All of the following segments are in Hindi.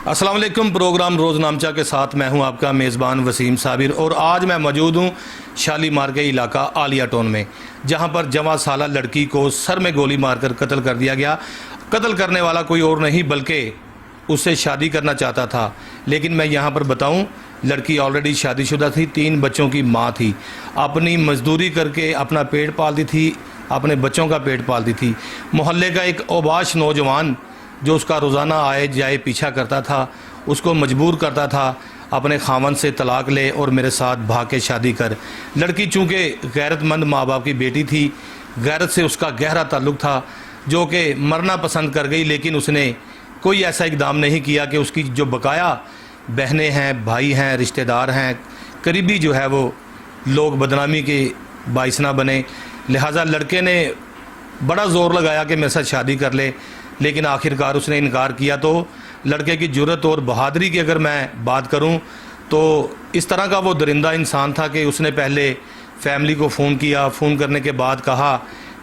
अस्सलाम वालेकुम। प्रोग्राम रोज़नामचा के साथ मैं हूं आपका मेज़बान वसीम साबिर और आज मैं मौजूद हूं शालीमार के इलाका आलिया टाउन में, जहां पर जवां साला लड़की को सर में गोली मारकर कत्ल कर दिया गया। कत्ल करने वाला कोई और नहीं बल्कि उससे शादी करना चाहता था। लेकिन मैं यहां पर बताऊं, लड़की ऑलरेडी शादीशुदा थी, 3 बच्चों की माँ थी, अपनी मजदूरी करके अपना पेट पालती थी, अपने बच्चों का पेट पालती थी। मोहल्ले का एक औबाश नौजवान जो उसका रोज़ाना आए जाए पीछा करता था, उसको मजबूर करता था अपने खामन से तलाक ले और मेरे साथ भाग के शादी कर। लड़की चूँकि गैरतमंद माँ बाप की बेटी थी, गैरत से उसका गहरा ताल्लुक़ था, जो कि मरना पसंद कर गई। लेकिन उसने कोई ऐसा इकदाम नहीं किया कि उसकी जो बकाया बहनें हैं, भाई हैं, रिश्तेदार हैं, करीबी जो है वो लोग बदनामी के बाइस ना बने। लिहाजा लड़के ने बड़ा ज़ोर लगाया कि मेरे साथ शादी कर ले, लेकिन आखिरकार उसने इनकार किया। तो लड़के की जुर्रत और बहादुरी की अगर मैं बात करूं तो इस तरह का वो दरिंदा इंसान था कि उसने पहले फैमिली को फ़ोन किया। फ़ोन करने के बाद कहा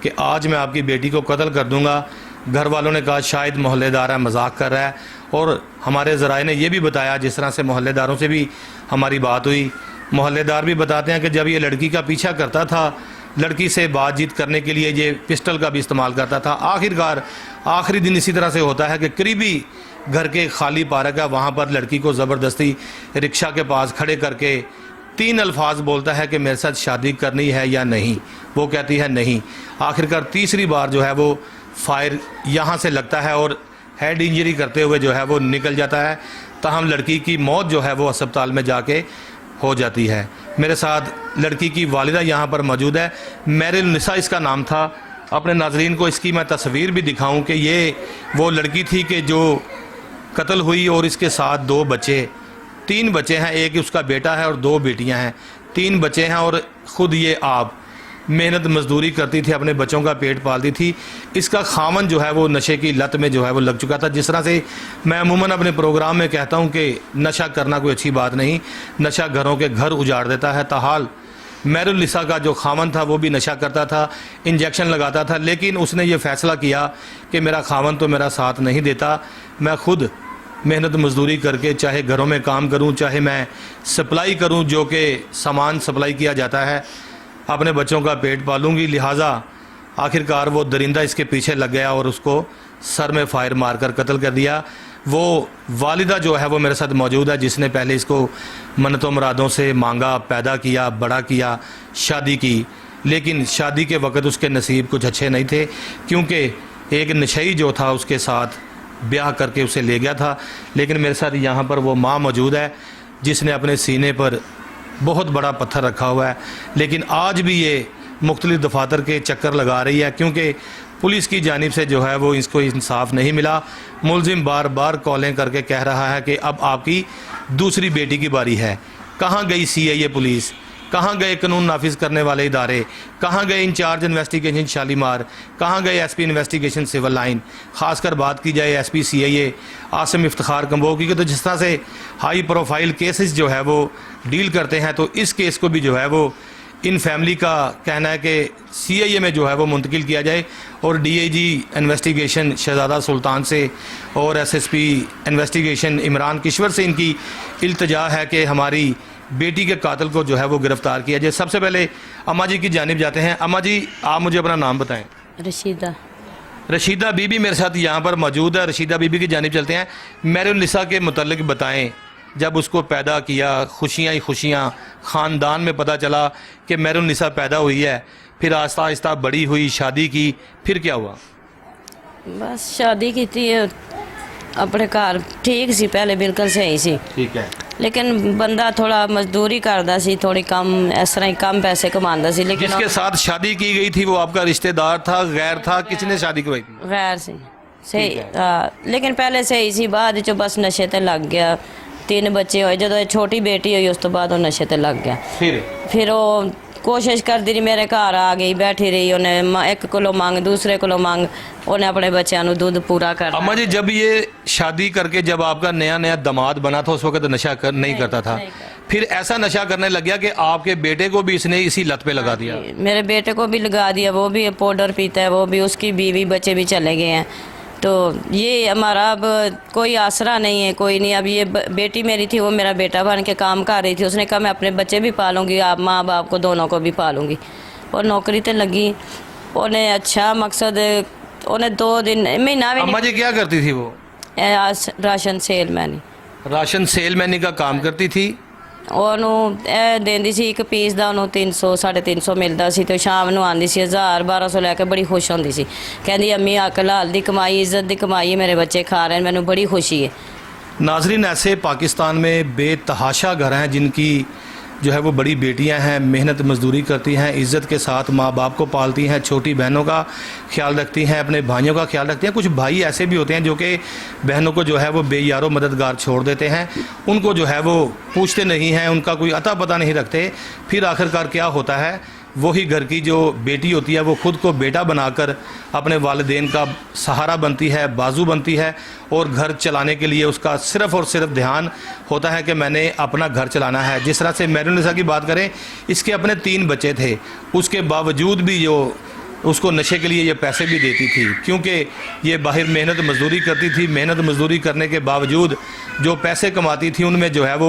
कि आज मैं आपकी बेटी को कत्ल कर दूंगा। घर वालों ने कहा शायद मोहल्लेदार है, मजाक कर रहा है। और हमारे ज़राए ने यह भी बताया, जिस तरह से मोहल्लेदारों से भी हमारी बात हुई, मोहल्लेदार भी बताते हैं कि जब ये लड़की का पीछा करता था, लड़की से बातचीत करने के लिए ये पिस्टल का भी इस्तेमाल करता था। आखिरकार आखिरी दिन इसी तरह से होता है कि करीबी घर के खाली पार्क है, वहाँ पर लड़की को ज़बरदस्ती रिक्शा के पास खड़े करके 3 अल्फाज बोलता है कि मेरे साथ शादी करनी है या नहीं। वो कहती है नहीं। आखिरकार तीसरी बार जो है वो फायर यहाँ से लगता है और हेड इंजरी करते हुए जो है वो निकल जाता है। ताहम लड़की की मौत जो है वो अस्पताल में जाके हो जाती है। मेरे साथ लड़की की वालिदा यहाँ पर मौजूद है, मेरुन्निसा इसका नाम था। अपने नाजरीन को इसकी मैं तस्वीर भी दिखाऊं कि ये वो लड़की थी कि जो कत्ल हुई और इसके साथ 2 बच्चे, 3 बच्चे हैं, एक उसका बेटा है और 2 बेटियां हैं। 3 बच्चे हैं और ख़ुद ये आप मेहनत मजदूरी करती थी, अपने बच्चों का पेट पालती थी। इसका खामन जो है वो नशे की लत में जो है वो लग चुका था। जिस तरह से मैं अमूमन अपने प्रोग्राम में कहता हूँ कि नशा करना कोई अच्छी बात नहीं, नशा घरों के घर उजाड़ देता है। ताहाल मेरुन्निसा का जो खामन था वो भी नशा करता था, इंजेक्शन लगाता था। लेकिन उसने ये फ़ैसला किया कि मेरा खामन तो मेरा साथ नहीं देता, मैं ख़ुद मेहनत मजदूरी करके चाहे घरों में काम करूं, चाहे मैं सप्लाई करूं, जो कि सामान सप्लाई किया जाता है, अपने बच्चों का पेट पालूंगी। लिहाजा आखिरकार वो दरिंदा इसके पीछे लग गया और उसको सर में फायर मारकर कत्ल कर दिया। वो वालिदा जो है वो मेरे साथ मौजूद है, जिसने पहले इसको मन्नतों मुरादों से मांगा, पैदा किया, बड़ा किया, शादी की। लेकिन शादी के वक़्त उसके नसीब कुछ अच्छे नहीं थे, क्योंकि एक नशई जो था उसके साथ ब्याह करके उसे ले गया था। लेकिन मेरे साथ यहाँ पर वो माँ मौजूद है जिसने अपने सीने पर बहुत बड़ा पत्थर रखा हुआ है। लेकिन आज भी ये मुख्तलिफ दफातर के चक्कर लगा रही है, क्योंकि पुलिस की जानिब से जो है वो इसको इंसाफ नहीं मिला। मुलजिम बार बार कॉलें करके कह रहा है कि अब आपकी दूसरी बेटी की बारी है। कहाँ गई CIA पुलिस, कहाँ गए कानून नाफिज करने वाले इदारे, कहाँ गए इंचार्ज इन्वेस्टिगेशन शालीमार, कहाँ गए SP इन्वेस्टिगेशन सिविल लाइन। ख़ासकर बात की जाए SP CIA आसिम इफ्तिखार कंबोह की, तो जिस तरह से हाई प्रोफाइल केसेस जो है वो डील करते हैं, तो इस केस को भी जो है वो इन फैमिली का कहना है कि CIA में जो है वो मुंतकिल किया जाए और DIG इन्वेस्टिगेशन शहजादा सुल्तान से और SSP इन्वेस्टिगेशन इमरान किश्वर से इनकी इल्तजा है कि हमारी बेटी के कातिल को जो है वो गिरफ़्तार किया जाए। सबसे पहले अम्मा जी की जानिब जाते हैं। अम्मा जी, आप मुझे अपना नाम बताएं। रशीदा बीबी मेरे साथ यहाँ पर मौजूद है। रशीदा बीबी की जानिब चलते हैं। मेरुन्निसा के मुतल्लिक बताएं, जब उसको पैदा किया, खुशियाँ ही खुशियाँ, ख़ानदान में पता चला कि मेरुन्निसा पैदा हुई है, फिर आहिस्ता आहिस्ता बड़ी हुई, शादी की, फिर क्या हुआ? बस शादी की थी अपने घर, ठीक सी, पहले बिल्कुल सही सी। ठीक है। लेकिन बंदा थोड़ा मजदूरी करता सी, थोड़ी कम इस तरह ही कम पैसे कमाता सी। लेकिन जिसके साथ शादी की गई थी वो आपका रिश्तेदार था, गैर था? किसने शादी करवाई थी? गैर से सही। लेकिन पहले सही सी, बाद जो बस नशे ते लग गया। 3 बच्चे होए, जो छोटी बेटी हुई उस तो बाद वो नशे ते लग गया। फिर वो कोशिश करती रही, मेरे घर आ गई, बैठी रही, उन्हें 1 किलो मंग, दूसरे किलो मंग, उन्हें अपने बच्चों को दूध पूरा कर। अम्मा जी, जब ये शादी करके जब आपका नया नया दामाद बना था, उस वक्त नशा नहीं करता था, फिर ऐसा नशा करने लग गया कि आपके बेटे को भी इसने इसी लत पे लगा दिया? मेरे बेटे को भी लगा दिया, वो भी पाउडर पीता है, वो भी, उसकी बीवी बच्चे भी चले गए हैं। तो ये हमारा अब कोई आसरा नहीं है, कोई नहीं। अब ये बेटी मेरी थी, वो मेरा बेटा बन के काम कर रही थी। उसने कहा मैं अपने बच्चे भी पालूंगी, आप माँ बाप को दोनों को भी पालूंगी। और नौकरी तो लगी, उन्हें अच्छा मकसद, उन्हें 2 दिन महीना भी अम्मा जी क्या करती थी वो? राशन सेलमैन राशन सेलमैनी का काम करती थी। ਉਹਨੂੰ ਇਹ ਦਿੰਦੀ ਸੀ ਇੱਕ ਪੀਸ ਦਾ ਉਹਨੂੰ 300 350 ਮਿਲਦਾ ਸੀ ਤੇ ਸ਼ਾਮ ਨੂੰ ਆਉਂਦੀ ਸੀ 1000 1200 ਲੈ ਕੇ ਬੜੀ ਖੁਸ਼ ਹੁੰਦੀ ਸੀ। ਕਹਿੰਦੀ ਅੰਮੀ ਆ ਹਲਾਲ ਦੀ ਕਮਾਈ, ਇੱਜ਼ਤ ਦੀ ਕਮਾਈ ਹੈ, ਮੇਰੇ ਬੱਚੇ ਖਾ ਰਹੇ हैं, ਮੈਨੂੰ बड़ी खुशी है। नाजरीन, ऐसे पाकिस्तान में बेतहाशा घर हैं जिनकी जो है वो बड़ी बेटियां हैं, मेहनत मजदूरी करती हैं, इज़्ज़त के साथ माँ बाप को पालती हैं, छोटी बहनों का ख्याल रखती हैं, अपने भाइयों का ख्याल रखती हैं। कुछ भाई ऐसे भी होते हैं जो कि बहनों को जो है वो बेयारो मददगार छोड़ देते हैं, उनको जो है वो पूछते नहीं हैं, उनका कोई अता पता नहीं रखते। फिर आखिरकार क्या होता है, वही घर की जो बेटी होती है वो ख़ुद को बेटा बनाकर अपने वालिदैन का सहारा बनती है, बाजू बनती है, और घर चलाने के लिए उसका सिर्फ़ और सिर्फ ध्यान होता है कि मैंने अपना घर चलाना है। जिस तरह से मेहरुन्निसा की बात करें, इसके अपने 3 बच्चे थे, उसके बावजूद भी जो उसको नशे के लिए ये पैसे भी देती थी, क्योंकि ये बाहर मेहनत मजदूरी करती थी। मेहनत मजदूरी करने के बावजूद जो पैसे कमाती थी उनमें जो है वो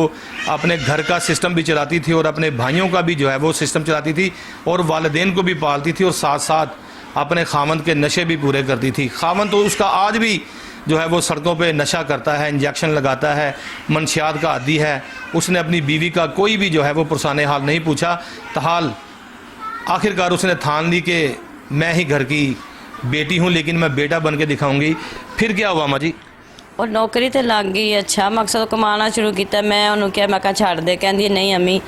अपने घर का सिस्टम भी चलाती थी और अपने भाइयों का भी जो है वो सिस्टम चलाती थी और वालिदैन को भी पालती थी, और साथ साथ अपने खामन के नशे भी पूरे करती थी। खामन तो उसका आज भी जो है वो सड़कों पे नशा करता है, इंजेक्शन लगाता है, मनशियात का आदी है। उसने अपनी बीवी का कोई भी जो है वो पुरसाने हाल नहीं पूछा। तहाल आखिरकार उसने ठान ली कि मैं ही घर की बेटी हूँ, लेकिन मैं बेटा बन के दिखाऊंगी। फिर क्या हुआ माँ जी? और नौकरी तो लग गई, अच्छा मकसद कमाना शुरू किया। मैं उन्होंने कहा, मैं कहा छड़ दे। कहती नहीं अम्मी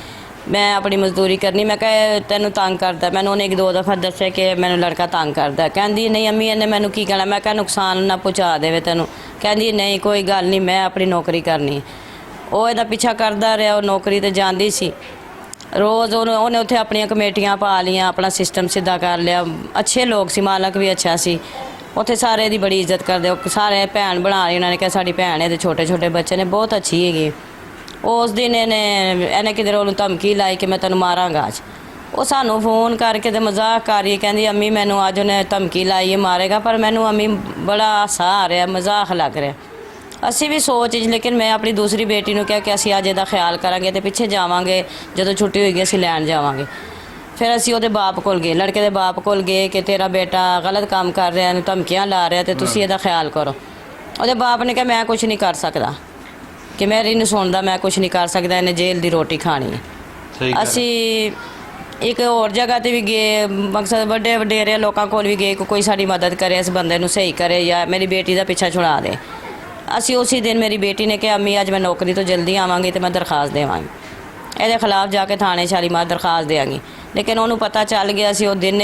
मैं अपनी मजदूरी करनी। मैं कहा तेनों तंग करता। मैंने उन्हें 1-2 दफ़ा दस्या कि मैनू लड़का तंग करता। कहती नहीं अम्मी इन्हें मैनू की कहना। मैं कहा नुकसान ना पहुँचा दे तेनों। कहती नहीं कोई गल नहीं, मैं अपनी नौकरी करनी। वो इहदा पीछा करता रहा, वो नौकरी तो जाती सी। रोज़ उन्हें उत्थे अपनी कमेटियां पा लियां, अपना सिस्टम सीधा कर लिया। अच्छे लोग सी, मालक भी अच्छा सी। उत्थे सारे दी बड़ी इज्जत करते, सारे भैन बना ली। उन्होंने कहा साड़ी भैन है, छोटे छोटे बच्चे ने, बहुत अच्छी हैगी। उस दिन इन्हें किधर उन्होंने धमकी लाई कि मैं तेन मारांगा अज। वो सानू फोन करके तो मजाक कर रही है, कहती अम्मी मैनू अज उन्हें धमकी लाई है मारेगा, पर मैनू अम्मी बड़ा हासा आ रहा, मजाक लग रहा। असी भी सोच, लेकिन मैं अपनी दूसरी बेटी ने कहा कि असी अज इहदा ख्याल करांगे तो पिछे जावांगे, जदों छुट्टी होएगी असी लैण जावांगे। फिर असी उहदे बाप कोल गए, लड़के दे बाप कोल गए कि तेरा बेटा गलत काम कर रहा है, धमकियां ला रहा है, तो तुसीं इहदा ख्याल करो। उहदे बाप ने कहा मैं कुछ नहीं कर सकदा, कि मेरी नहीं सुनदा, मैं कुछ नहीं कर सकदा, इन्हें जेल दी रोटी खानी है। असी एक होर जगह ते भी गए, मकसद बड़े वडेरे लोगों कोल भी गए, कोई साडी मदद करे, इस बंदे नूं सही करे या मेरी बेटी दा पीछा छुड़ा दे। असी उसी दिन मेरी बेटी ने कहा अम्मी अज मैं नौकरी तो जल्दी आवांगी तो मैं दरखास्त देवांगी, ਇਹਦੇ खिलाफ जाके थाने शालीमार दरखास्त देंगी। लेकिन उन्होंने पता चल गया सी, वो दिन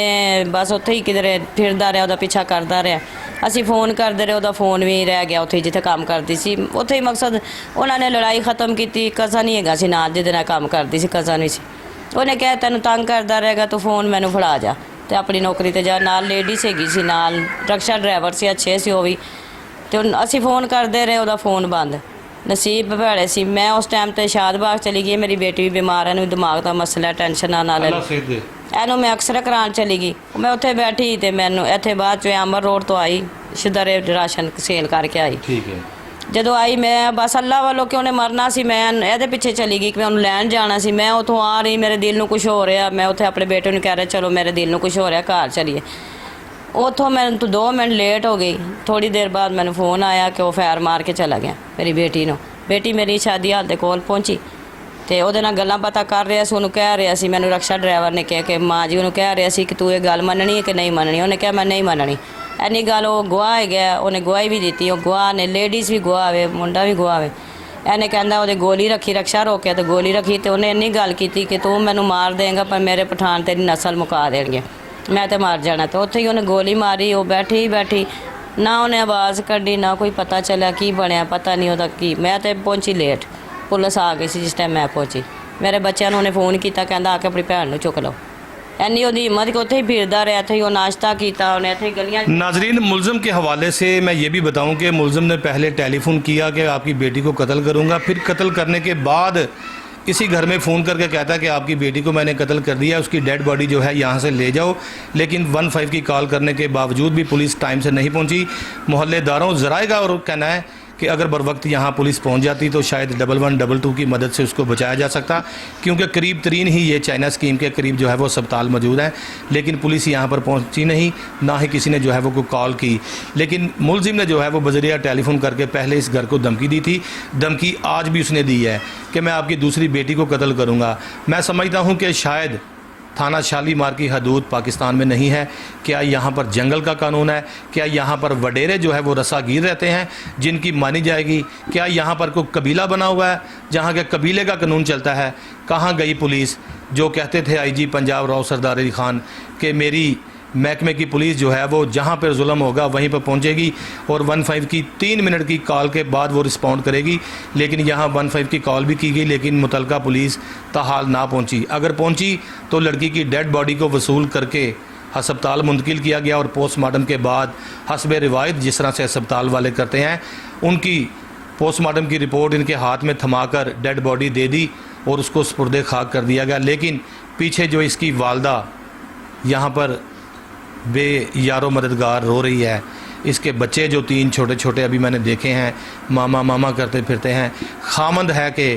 बस उत्थे ही किधरे फिरदा रहा, उसका पीछा करता रहा। असी फोन करते रहे, उसका फोन भी रह गया उत्थे जिथे काम करती सी। उत्थे ही मकसद उन्होंने लड़ाई खत्म की। कज़न ही हैगा सी नाल, जिहदे नाल काम करती सी, कज़न भी सी। उन्हें कहा तैनूं तंग करता रहेगा तो फोन मैनू फड़ा जा तो अपनी नौकरी ते जा। नाल लेडीज़ हैगी सी, नाल रक्शा ड्राइवर से अच्छे से, वो भी। तो असी फोन करते रहे, उसका फोन बंद। नसीब भैड़े सी, मैं उस टाइम ते शादबाग चली गई, मेरी बेटी भी बीमार है, दिमाग का मसला, टेंशन ना ले। एनू मैं अक्सर करान चली गई। मैं उत्थे बैठी तो मैनू इत्थे बाद च अमर रोड तो आई, शिदरे राशन सेल करके आई। ठीक है। जदों आई मैं बस अल्लाह वालों कि उन्हें मरना सी, मैं ਇਹਦੇ ਪਿੱਛੇ चली गई कि मैं उन्हें लैन जाना सी। मैं उतों आ रही, मेरे दिल नूं कुछ हो रहा, मैं उत्थे अपने बेटे नूं कह रहा चलो मेरे दिल नूं कुछ हो रहा, घर चलीए। उतों मैं 2 मिनट लेट हो गई। थोड़ी देर बाद मैंने फ़ोन आया कि वो फैर मार के चला गया मेरी बेटी नूं। बेटी मेरी शादी हाल दे कोल पहुंची तो ਉਹਦੇ ਨਾਲ ਗੱਲਾਂ ਬਾਤਾਂ ਕਰ ਰਿਹਾ ਸੀ। ਉਹਨੂੰ ਕਹਿ ਰਿਹਾ ਸੀ, ਮੈਨੂੰ ਰਕਸ਼ਾ ਡਰਾਈਵਰ ਨੇ ਕਿਹਾ ਕਿ ਮਾਂ ਜੀ ਉਹਨੂੰ ਕਹਿ ਰਿਹਾ ਸੀ ਕਿ ਤੂੰ ਇਹ ਗੱਲ ਮੰਨਣੀ ਹੈ ਕਿ ਨਹੀਂ ਮੰਨਣੀ। ਉਹਨੇ ਕਿਹਾ ਮੈਂ ਨਹੀਂ ਮੰਨਣੀ। ਇੰਨੀ ਗੱਲ ਉਹ ਗਵਾਹ ਹੈਗਾ, ਉਹਨੇ ਗਵਾਹੀ ਵੀ ਦਿੱਤੀ। ਉਹ ਗਵਾਹ ਨੇ, ਲੇਡੀਜ਼ ਵੀ ਗਵਾਹ ਵੇ, ਮੁੰਡਾ ਵੀ ਗਵਾਹ ਵੇ। ਇਹਨੇ ਕਹਿੰਦਾ ਉਹਦੇ ਗੋਲੀ ਰੱਖੀ, ਰਕਸ਼ਾ ਰੋਕਿਆ ਤੇ ਗੋਲੀ ਰੱਖੀ, ਤੇ ਉਹਨੇ ਇੰਨੀ ਗੱਲ ਕੀਤੀ ਕਿ ਤੂੰ ਮੈਨੂੰ ਮਾਰ ਦੇਂਗਾ ਪਰ ਮੇਰੇ ਪਠਾਨ ਤੇਰੀ ਨਸਲ ਮੁਕਾ ਦੇਣਗੇ, ਮੈਂ ਤੇ ਮਰ ਜਾਣਾ। ਤੇ ਉੱਥੇ ਹੀ ਉਹਨੇ ਗੋਲੀ ਮਾਰੀ। ਉਹ ਬੈਠੀ ਨਾ ਉਹਨੇ ਆਵਾਜ਼ ਕੱਢੀ, ਨਾ ਕੋਈ ਪਤਾ ਚੱਲਿਆ ਕੀ ਬਣਿਆ, ਪਤਾ ਨਹੀਂ ਉਹਦਾ ਕੀ। ਮੈਂ ਤੇ ਪਹੁੰਚੀ ਲੇਟ, ਪੁਲਿਸ ਆ ਗਈ ਸੀ ਜਿਸ ਟਾਈਮ ਮੈਂ ਪਹੁੰਚੀ। ਮੇਰੇ ਬੱਚਿਆਂ ਨੂੰ ਉਹਨੇ फ़ोन ਕੀਤਾ, ਕਹਿੰਦਾ ਆ ਕੇ ਆਪਣੀ ਭੈਣ ਨੂੰ ਚੁੱਕ ਲਓ। ਇੰਨੀ ਉਹਦੀ ਹਿੰਮਤ कि ਉੱਥੇ ही फिरदा रहा, ਇੱਥੇ ही वो नाश्ता किया, उन्हें ਇੱਥੇ गलियां। नाजरीन, मुलज़िम के हवाले से मैं ये भी बताऊं कि मुलज़िम ने पहले टेलीफोन किया कि आपकी बेटी को कत्ल करूंगा, फिर कत्ल करने के बाद इसी घर में फ़ोन करके कहता है कि आपकी बेटी को मैंने कत्ल कर दिया, उसकी डेड बॉडी जो है यहाँ से ले जाओ। लेकिन 15 की कॉल करने के बावजूद भी पुलिस टाइम से नहीं पहुँची। मोहल्लेदारों ज़राए का और कहना है कि अगर बर वक्त यहाँ पुलिस पहुँच जाती तो शायद 1112 की मदद से उसको बचाया जा सकता, क्योंकि करीब तरीन ही ये चाइना स्कीम के करीब जो है वो अस्पताल मौजूद है। लेकिन पुलिस यहाँ पर पहुँची नहीं, ना ही किसी ने जो है वो कोई कॉल की। लेकिन मुलजिम ने जो है वो बजरिया टेलीफोन करके पहले इस घर को धमकी दी थी। धमकी आज भी उसने दी है कि मैं आपकी दूसरी बेटी को कत्ल करूँगा। मैं समझता हूँ कि शायद थाना शालीमार की हदूद पाकिस्तान में नहीं है। क्या यहाँ पर जंगल का कानून है? क्या यहाँ पर वडेरे जो है वो रसागीर रहते हैं जिनकी मानी जाएगी? क्या यहाँ पर कोई कबीला बना हुआ है जहाँ के कबीले का कानून चलता है? कहाँ गई पुलिस जो कहते थे आईजी पंजाब राव सरदार अली खान कि मेरी महकमे की पुलिस जो है वो जहाँ पर जुल्म होगा वहीं पर पहुँचेगी और 15 की 3 मिनट की कॉल के बाद वो रिस्पॉन्ड करेगी। लेकिन यहाँ 15 की कॉल भी की गई, लेकिन मुतलका पुलिस ताहाल ना पहुँची। अगर पहुँची तो लड़की की डेड बॉडी को वसूल करके अस्पताल मुंतकिल किया गया और पोस्टमार्टम के बाद हस्ब रिवायत जिस तरह से अस्पताल वाले करते हैं, उनकी पोस्टमार्टम की रिपोर्ट इनके हाथ में थमाकर डेड बॉडी दे दी और उसको सुपुर्दे खाक कर दिया गया। लेकिन पीछे जो इसकी वालदा यहाँ पर बे यारो मददगार रो रही है, इसके बच्चे जो 3 छोटे छोटे अभी मैंने देखे हैं मामा मामा करते फिरते हैं। खामंद है कि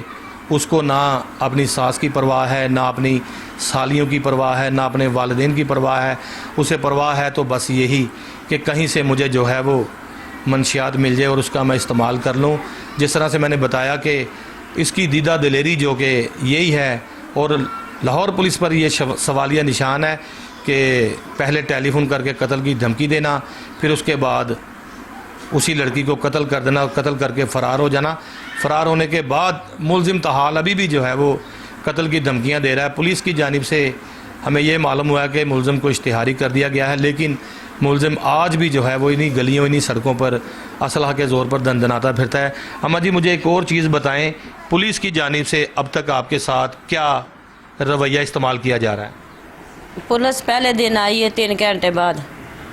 उसको ना अपनी सास की परवाह है, ना अपनी सालियों की परवाह है, ना अपने वालिदैन की परवाह है। उसे परवाह है तो बस यही कि कहीं से मुझे जो है वो मंशियात मिल जाए और उसका मैं इस्तेमाल कर लूँ। जिस तरह से मैंने बताया कि इसकी दीदा दिलेरी जो कि यही है, और लाहौर पुलिस पर यह सवालिया निशान है कि पहले टेलीफोन करके कत्ल की धमकी देना, फिर उसके बाद उसी लड़की को कत्ल कर देना, कत्ल करके फ़रार हो जाना। फ़रार होने के बाद मुलजिम तहाल अभी भी जो है वो कत्ल की धमकियां दे रहा है। पुलिस की जानिब से हमें ये मालूम हुआ है कि मुलजिम को इश्तिहारी कर दिया गया है, लेकिन मुलजिम आज भी जो है वो इन्हीं गलियों इन्हीं सड़कों पर असलहा के ज़ोर पर दंदनाता फिरता है। अम्मा जी मुझे एक और चीज़ बताएँ, पुलिस की जानिब से अब तक आपके साथ क्या रवैया इस्तेमाल किया जा रहा है? पुलिस पहले दिन आई है 3 घंटे बाद,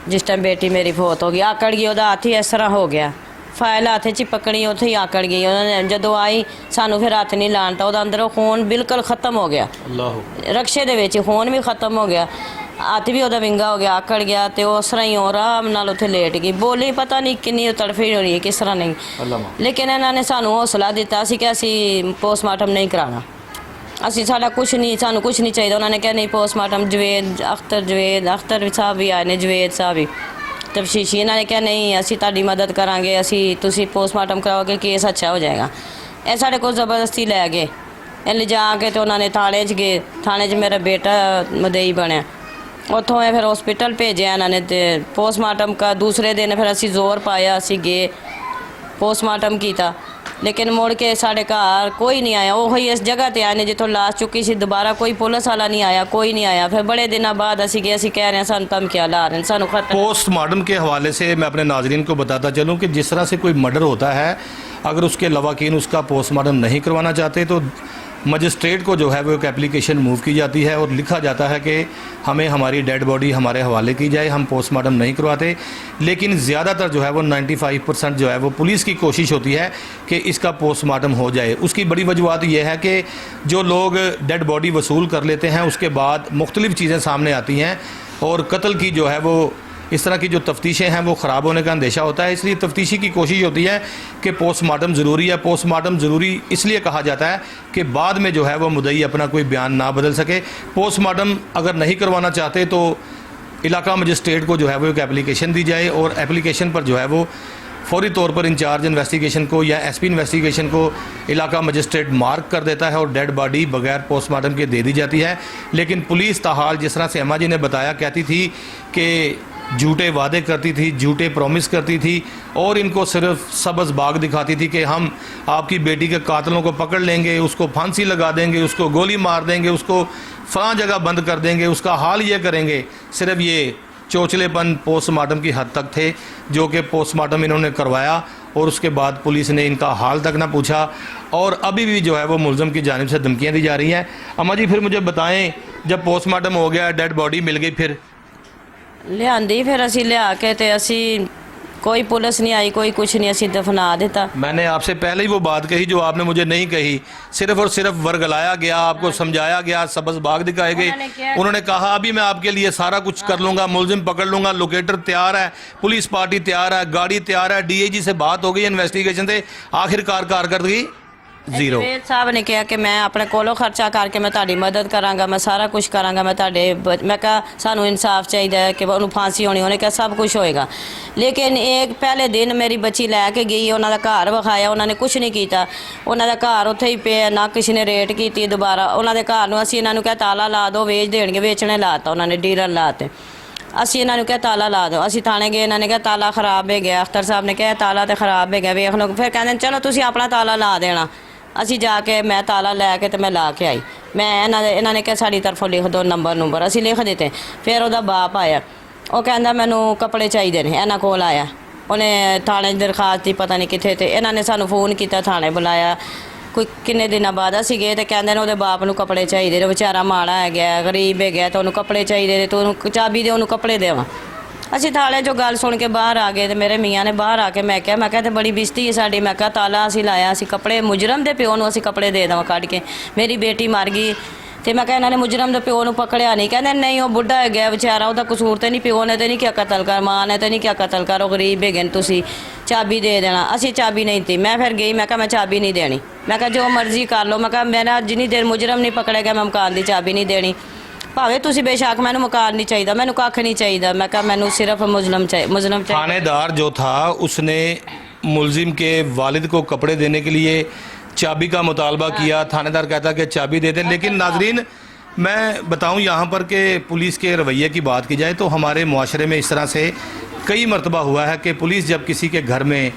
जिस टाइम बेटी मेरी फौत हो गई। आकड़ गई, ਉਹਦਾ ਹੱਥ ਹੀ ਇਸ ਤਰ੍ਹਾਂ ਹੋ ਗਿਆ, ਫਾਈਲ ਹੱਥ 'ਚ ਪਕੜੀ ਉੱਥੇ ਹੀ ਆਕੜ ਗਈ। ਉਹਨਾਂ ਨੇ ਜਦੋਂ ਆਈ ਸਾਨੂੰ ਫਿਰ ਹੱਥ ਨਹੀਂ ਲਾਣ ਤਾ, ਉਹਦਾ ਅੰਦਰੋਂ ਖੂਨ ਬਿਲਕੁਲ ਖਤਮ ਹੋ ਗਿਆ। ਅੱਲਾਹੁ ਰਕਸ਼ੇ ਦੇ ਵਿੱਚ ਖੂਨ ਵੀ ਖਤਮ ਹੋ ਗਿਆ, ਹੱਥ ਵੀ ਉਹਦਾ ਵਿੰਗਾ ਹੋ ਗਿਆ, ਆਕੜ ਗਿਆ ਤੇ ਉਸ ਤਰ੍ਹਾਂ ਹੀ ਉਹ ਆਰਾਮ ਨਾਲ ਉੱਥੇ ਲੇਟ ਗਈ। ਬੋਲੀ ਪਤਾ ਨਹੀਂ ਕਿੰਨੀ ਤੜਫੀ ਹੋ ਰਹੀ ਹੈ, ਕਿਸ ਤਰ੍ਹਾਂ ਨਹੀਂ। ਲੇਕਿਨ ਇਹਨਾਂ ਨੇ ਸਾਨੂੰ ਹੌਸਲਾ ਦਿੱਤਾ ਸੀ ਕਿ ਅਸੀਂ ਪੋਸਟਮਾਰਟਮ ਨਹੀਂ ਕਰਾਉਣਾ, ਅਸੀਂ ਸਾਡਾ ਕੁਛ ਨਹੀਂ, ਸਾਨੂੰ ਕੁਛ ਨਹੀਂ ਚਾਹੀਦਾ। ਉਹਨਾਂ ਨੇ ਕਿਹਾ ਨਹੀਂ ਪੋਸਟਮਾਰਟਮ ਜਵੇਦ ਅਖਤਰ ਸਾਹਿਬ ਵੀ ਆਏ ਨੇ, ਜਵੇਦ ਸਾਹਿਬ ਵੀ ਤਫਸ਼ੀਸ਼ੀ। ਇਹਨਾਂ ਨੇ ਕਿਹਾ ਨਹੀਂ ਅਸੀਂ ਤੁਹਾਡੀ ਮਦਦ ਕਰਾਂਗੇ, ਅਸੀਂ ਤੁਸੀਂ ਪੋਸਟਮਾਰਟਮ ਕਰਾਓਗੇ ਕੇਸ ਅੱਛਾ ਹੋ ਜਾਏਗਾ। ਇਹ ਸਾਡੇ ਕੋਲ ਜ਼ਬਰਦਸਤੀ ਲੈ ਗਏ, ਇਹ ਲਿਜਾ ਕੇ ਤੇ ਉਹਨਾਂ ਨੇ ਥਾਣੇ 'ਚ ਗਏ। ਥਾਣੇ 'ਚ ਮੇਰਾ ਬੇਟਾ ਮਦਈ ਬਣਿਆ, ਉੱਥੋਂ ਇਹ ਫਿਰ ਹਸਪੀਟਲ ਭੇਜਿਆ ਇਹਨਾਂ ਨੇ ਤੇ ਪੋਸਟਮਾਰਟਮ ਕਾ ਦੂਸਰੇ ਦਿਨ ਫਿਰ ਅਸੀਂ ਜ਼ੋਰ ਪਾਇਆ, ਅਸੀਂ ਗਏ ਪੋਸਟਮਾਰਟਮ ਕੀਤਾ। लेकिन मुड़ के साढ़े घर कोई नहीं आया। वो ही इस जगह ते आए ने जितों लाश चुकी सी, दोबारा कोई पुलिस वाला नहीं आया, कोई नहीं आया। फिर बड़े दिनों बाद असी गए, असी कह रहे हैं सानू धमकियां ला रहे हैं, सानू खतरा। पोस्टमार्टम के हवाले से मैं अपने नाजरीन को बताता चलूँ कि जिस तरह से कोई मर्डर होता है, अगर उसके लवाकीन उसका पोस्टमार्टम नहीं करवाना चाहते तो मजिस्ट्रेट को जो है वो एक एप्लीकेशन मूव की जाती है और लिखा जाता है कि हमें हमारी डेड बॉडी हमारे हवाले की जाए, हम पोस्टमार्टम नहीं करवाते। लेकिन ज़्यादातर जो है वो 95% जो है वो पुलिस की कोशिश होती है कि इसका पोस्टमार्टम हो जाए। उसकी बड़ी वजूहत यह है कि जो लोग डेड बॉडी वसूल कर लेते हैं उसके बाद मुख्तलिफ़ चीज़ें सामने आती हैं और कत्ल की जो है वो इस तरह की जो तफ्तीशें हैं वो ख़राब होने का अंदेशा होता है। इसलिए तफ्तीशी की कोशिश होती है कि पोस्टमार्टम ज़रूरी है। पोस्टमार्टम ज़रूरी इसलिए कहा जाता है कि बाद में जो है वो मुद्दई अपना कोई बयान ना बदल सके। पोस्टमार्टम अगर नहीं करवाना चाहते तो इलाका मजिस्ट्रेट को जो है वो एक एप्लीकेशन दी जाए और एप्लीकेशन पर जो है वो फौरी तौर पर इंचार्ज इन्वेस्टिगेशन को या एसपी इन्वेस्टिगेशन को इलाका मजिस्ट्रेट मार्क कर देता है और डेड बॉडी बगैर पोस्टमार्टम के दे दी जाती है। लेकिन पुलिस ताहाल जिस तरह से अम्मा जी ने बताया, कहती थी कि झूठे वादे करती थी, झूठे प्रॉमिस करती थी और इनको सिर्फ सब्ज़ बाग दिखाती थी कि हम आपकी बेटी के कातलों को पकड़ लेंगे, उसको फांसी लगा देंगे, उसको गोली मार देंगे, उसको फ़लाँ जगह बंद कर देंगे, उसका हाल ये करेंगे। सिर्फ ये चोचलेपन पोस्टमार्टम की हद तक थे, जो कि पोस्टमार्टम इन्होंने करवाया और उसके बाद पुलिस ने इनका हाल तक ना पूछा और अभी भी जो है वो मुलज़म की जानिब से धमकियाँ दी जा रही हैं। अम्मा जी फिर मुझे बताएं, जब पोस्टमार्टम हो गया, डेड बॉडी मिल गई, फिर लियांदी, फिर असी लिया के ते असी कोई पुलिस नहीं आई, कोई कुछ नहीं, असी दफना देता। मैंने आपसे पहले ही वो बात कही जो आपने मुझे नहीं कही, सिर्फ और सिर्फ वर्गलाया गया, आपको समझाया गया, सबस बाग दिखाए गए। उन्होंने कहा अभी मैं आपके लिए सारा कुछ कर लूंगा, मुलजिम पकड़ लूंगा, लोकेटर तैयार है, पुलिस पार्टी तैयार है, गाड़ी तैयार है, डीआईजी से बात हो गई, इन्वेस्टिगेशन से आखिरकार कारकर्दगी जीरो। वेद साहब ने कहा कि मैं अपने कोलों खर्चा करके मैं ताड़ी मदद करांगा, मैं सारा कुछ करांगा, मैं ताड़े मैं कहा सानू इंसाफ चाहिए कि उन्होंने फांसी होनी, उन्हें कहा सब कुछ होएगा। लेकिन एक पहले दिन मेरी बच्ची लैके गई, उन्होंने घर विखाया, उन्होंने कुछ नहीं किया, उन्होंने घर उत्थे ही पे ना किसी ने रेट की दोबारा। उन्होंने घर में असी इन्होंने कहा ताला ला दो, वेच देंगे, वेचने लाता, उन्होंने डीलर लाते। असी इन्होंने कहा ताला ला दो, असी थाने गए, इन्होंने कहा ताला खराब है गया, अख्तर साहब ने कहा ताला तो खराब है गया, वेख लो। फिर कहते चलो तुसी अपना ताला ला देना। असी जाके मैं ताला लैके तो मैं ला के आई, मैं इन्होंने कहा साड़ी तरफों लिख दो नंबर असी लिख देते। फिर वह बाप आया, वो कहता मैनू कपड़े चाहिए ने, इन्हों कोल आया, उन्हें थाने दरखास्त दी पता नहीं कितने थे, इन्होंने सानू फोन किया, थाने बुलाया। कोई किन्ने दिनों बाद असी गए तो कहते हैं बाप नू कपड़े चाहिए, बेचारा माड़ा है गया, गरीब है गया, तो उन्होंने कपड़े चाहिए, तो उन्होंने चाबी दे, उन्होंने कपड़े देवा। असी थाले जो गल सुन के बाहर आ गए, तो मेरे मियाँ ने बाहर आके मैं क्या तो बड़ी बेइज्जती है साड़ी, मैं कहा ताला असी लाया, असी कपड़े मुजरम दे प्यो नू असी कपड़े दे देव कढ़ के, मेरी बेटी मर गई तो मैं कहा इन्होंने मुजरम दे प्यो नू पकड़िया नहीं, कहते नहीं वो बुढ़ा है गया बेचारा, वह कसूर तो नहीं, प्यो ने तो नहीं क्या कतल कर, माँ ने तो नहीं क्या कतल कर, वो गरीब है गए, तुसी चाबी दे देना। असी चाबी नहीं थी, मैं फिर गई, मैं कहा मैं चाबी नहीं देनी, मैं कहा जो मर्जी कर लो, मैं कहा मेरा जिन्नी देर मुजरम नहीं पकड़ेगा मैं मकान की चाबी नहीं देनी, भावे तुसी बेशक मैंने मकान नहीं चाहिए, मैंने कख नहीं चाहिए, मैं कहा मैनू सिर्फ मुजरम चाहिए। थानेदार जो था उसने मुलजिम के वालिद को कपड़े देने के लिए चाबी का मुतालबा किया, थानेदार कहता कि चाबी दे दें। लेकिन नाजरीन मैं बताऊं यहाँ पर कि पुलिस के रवैये की बात की जाए तो हमारे मुआशरे में इस तरह से कई मरतबा हुआ है कि पुलिस जब किसी के घर में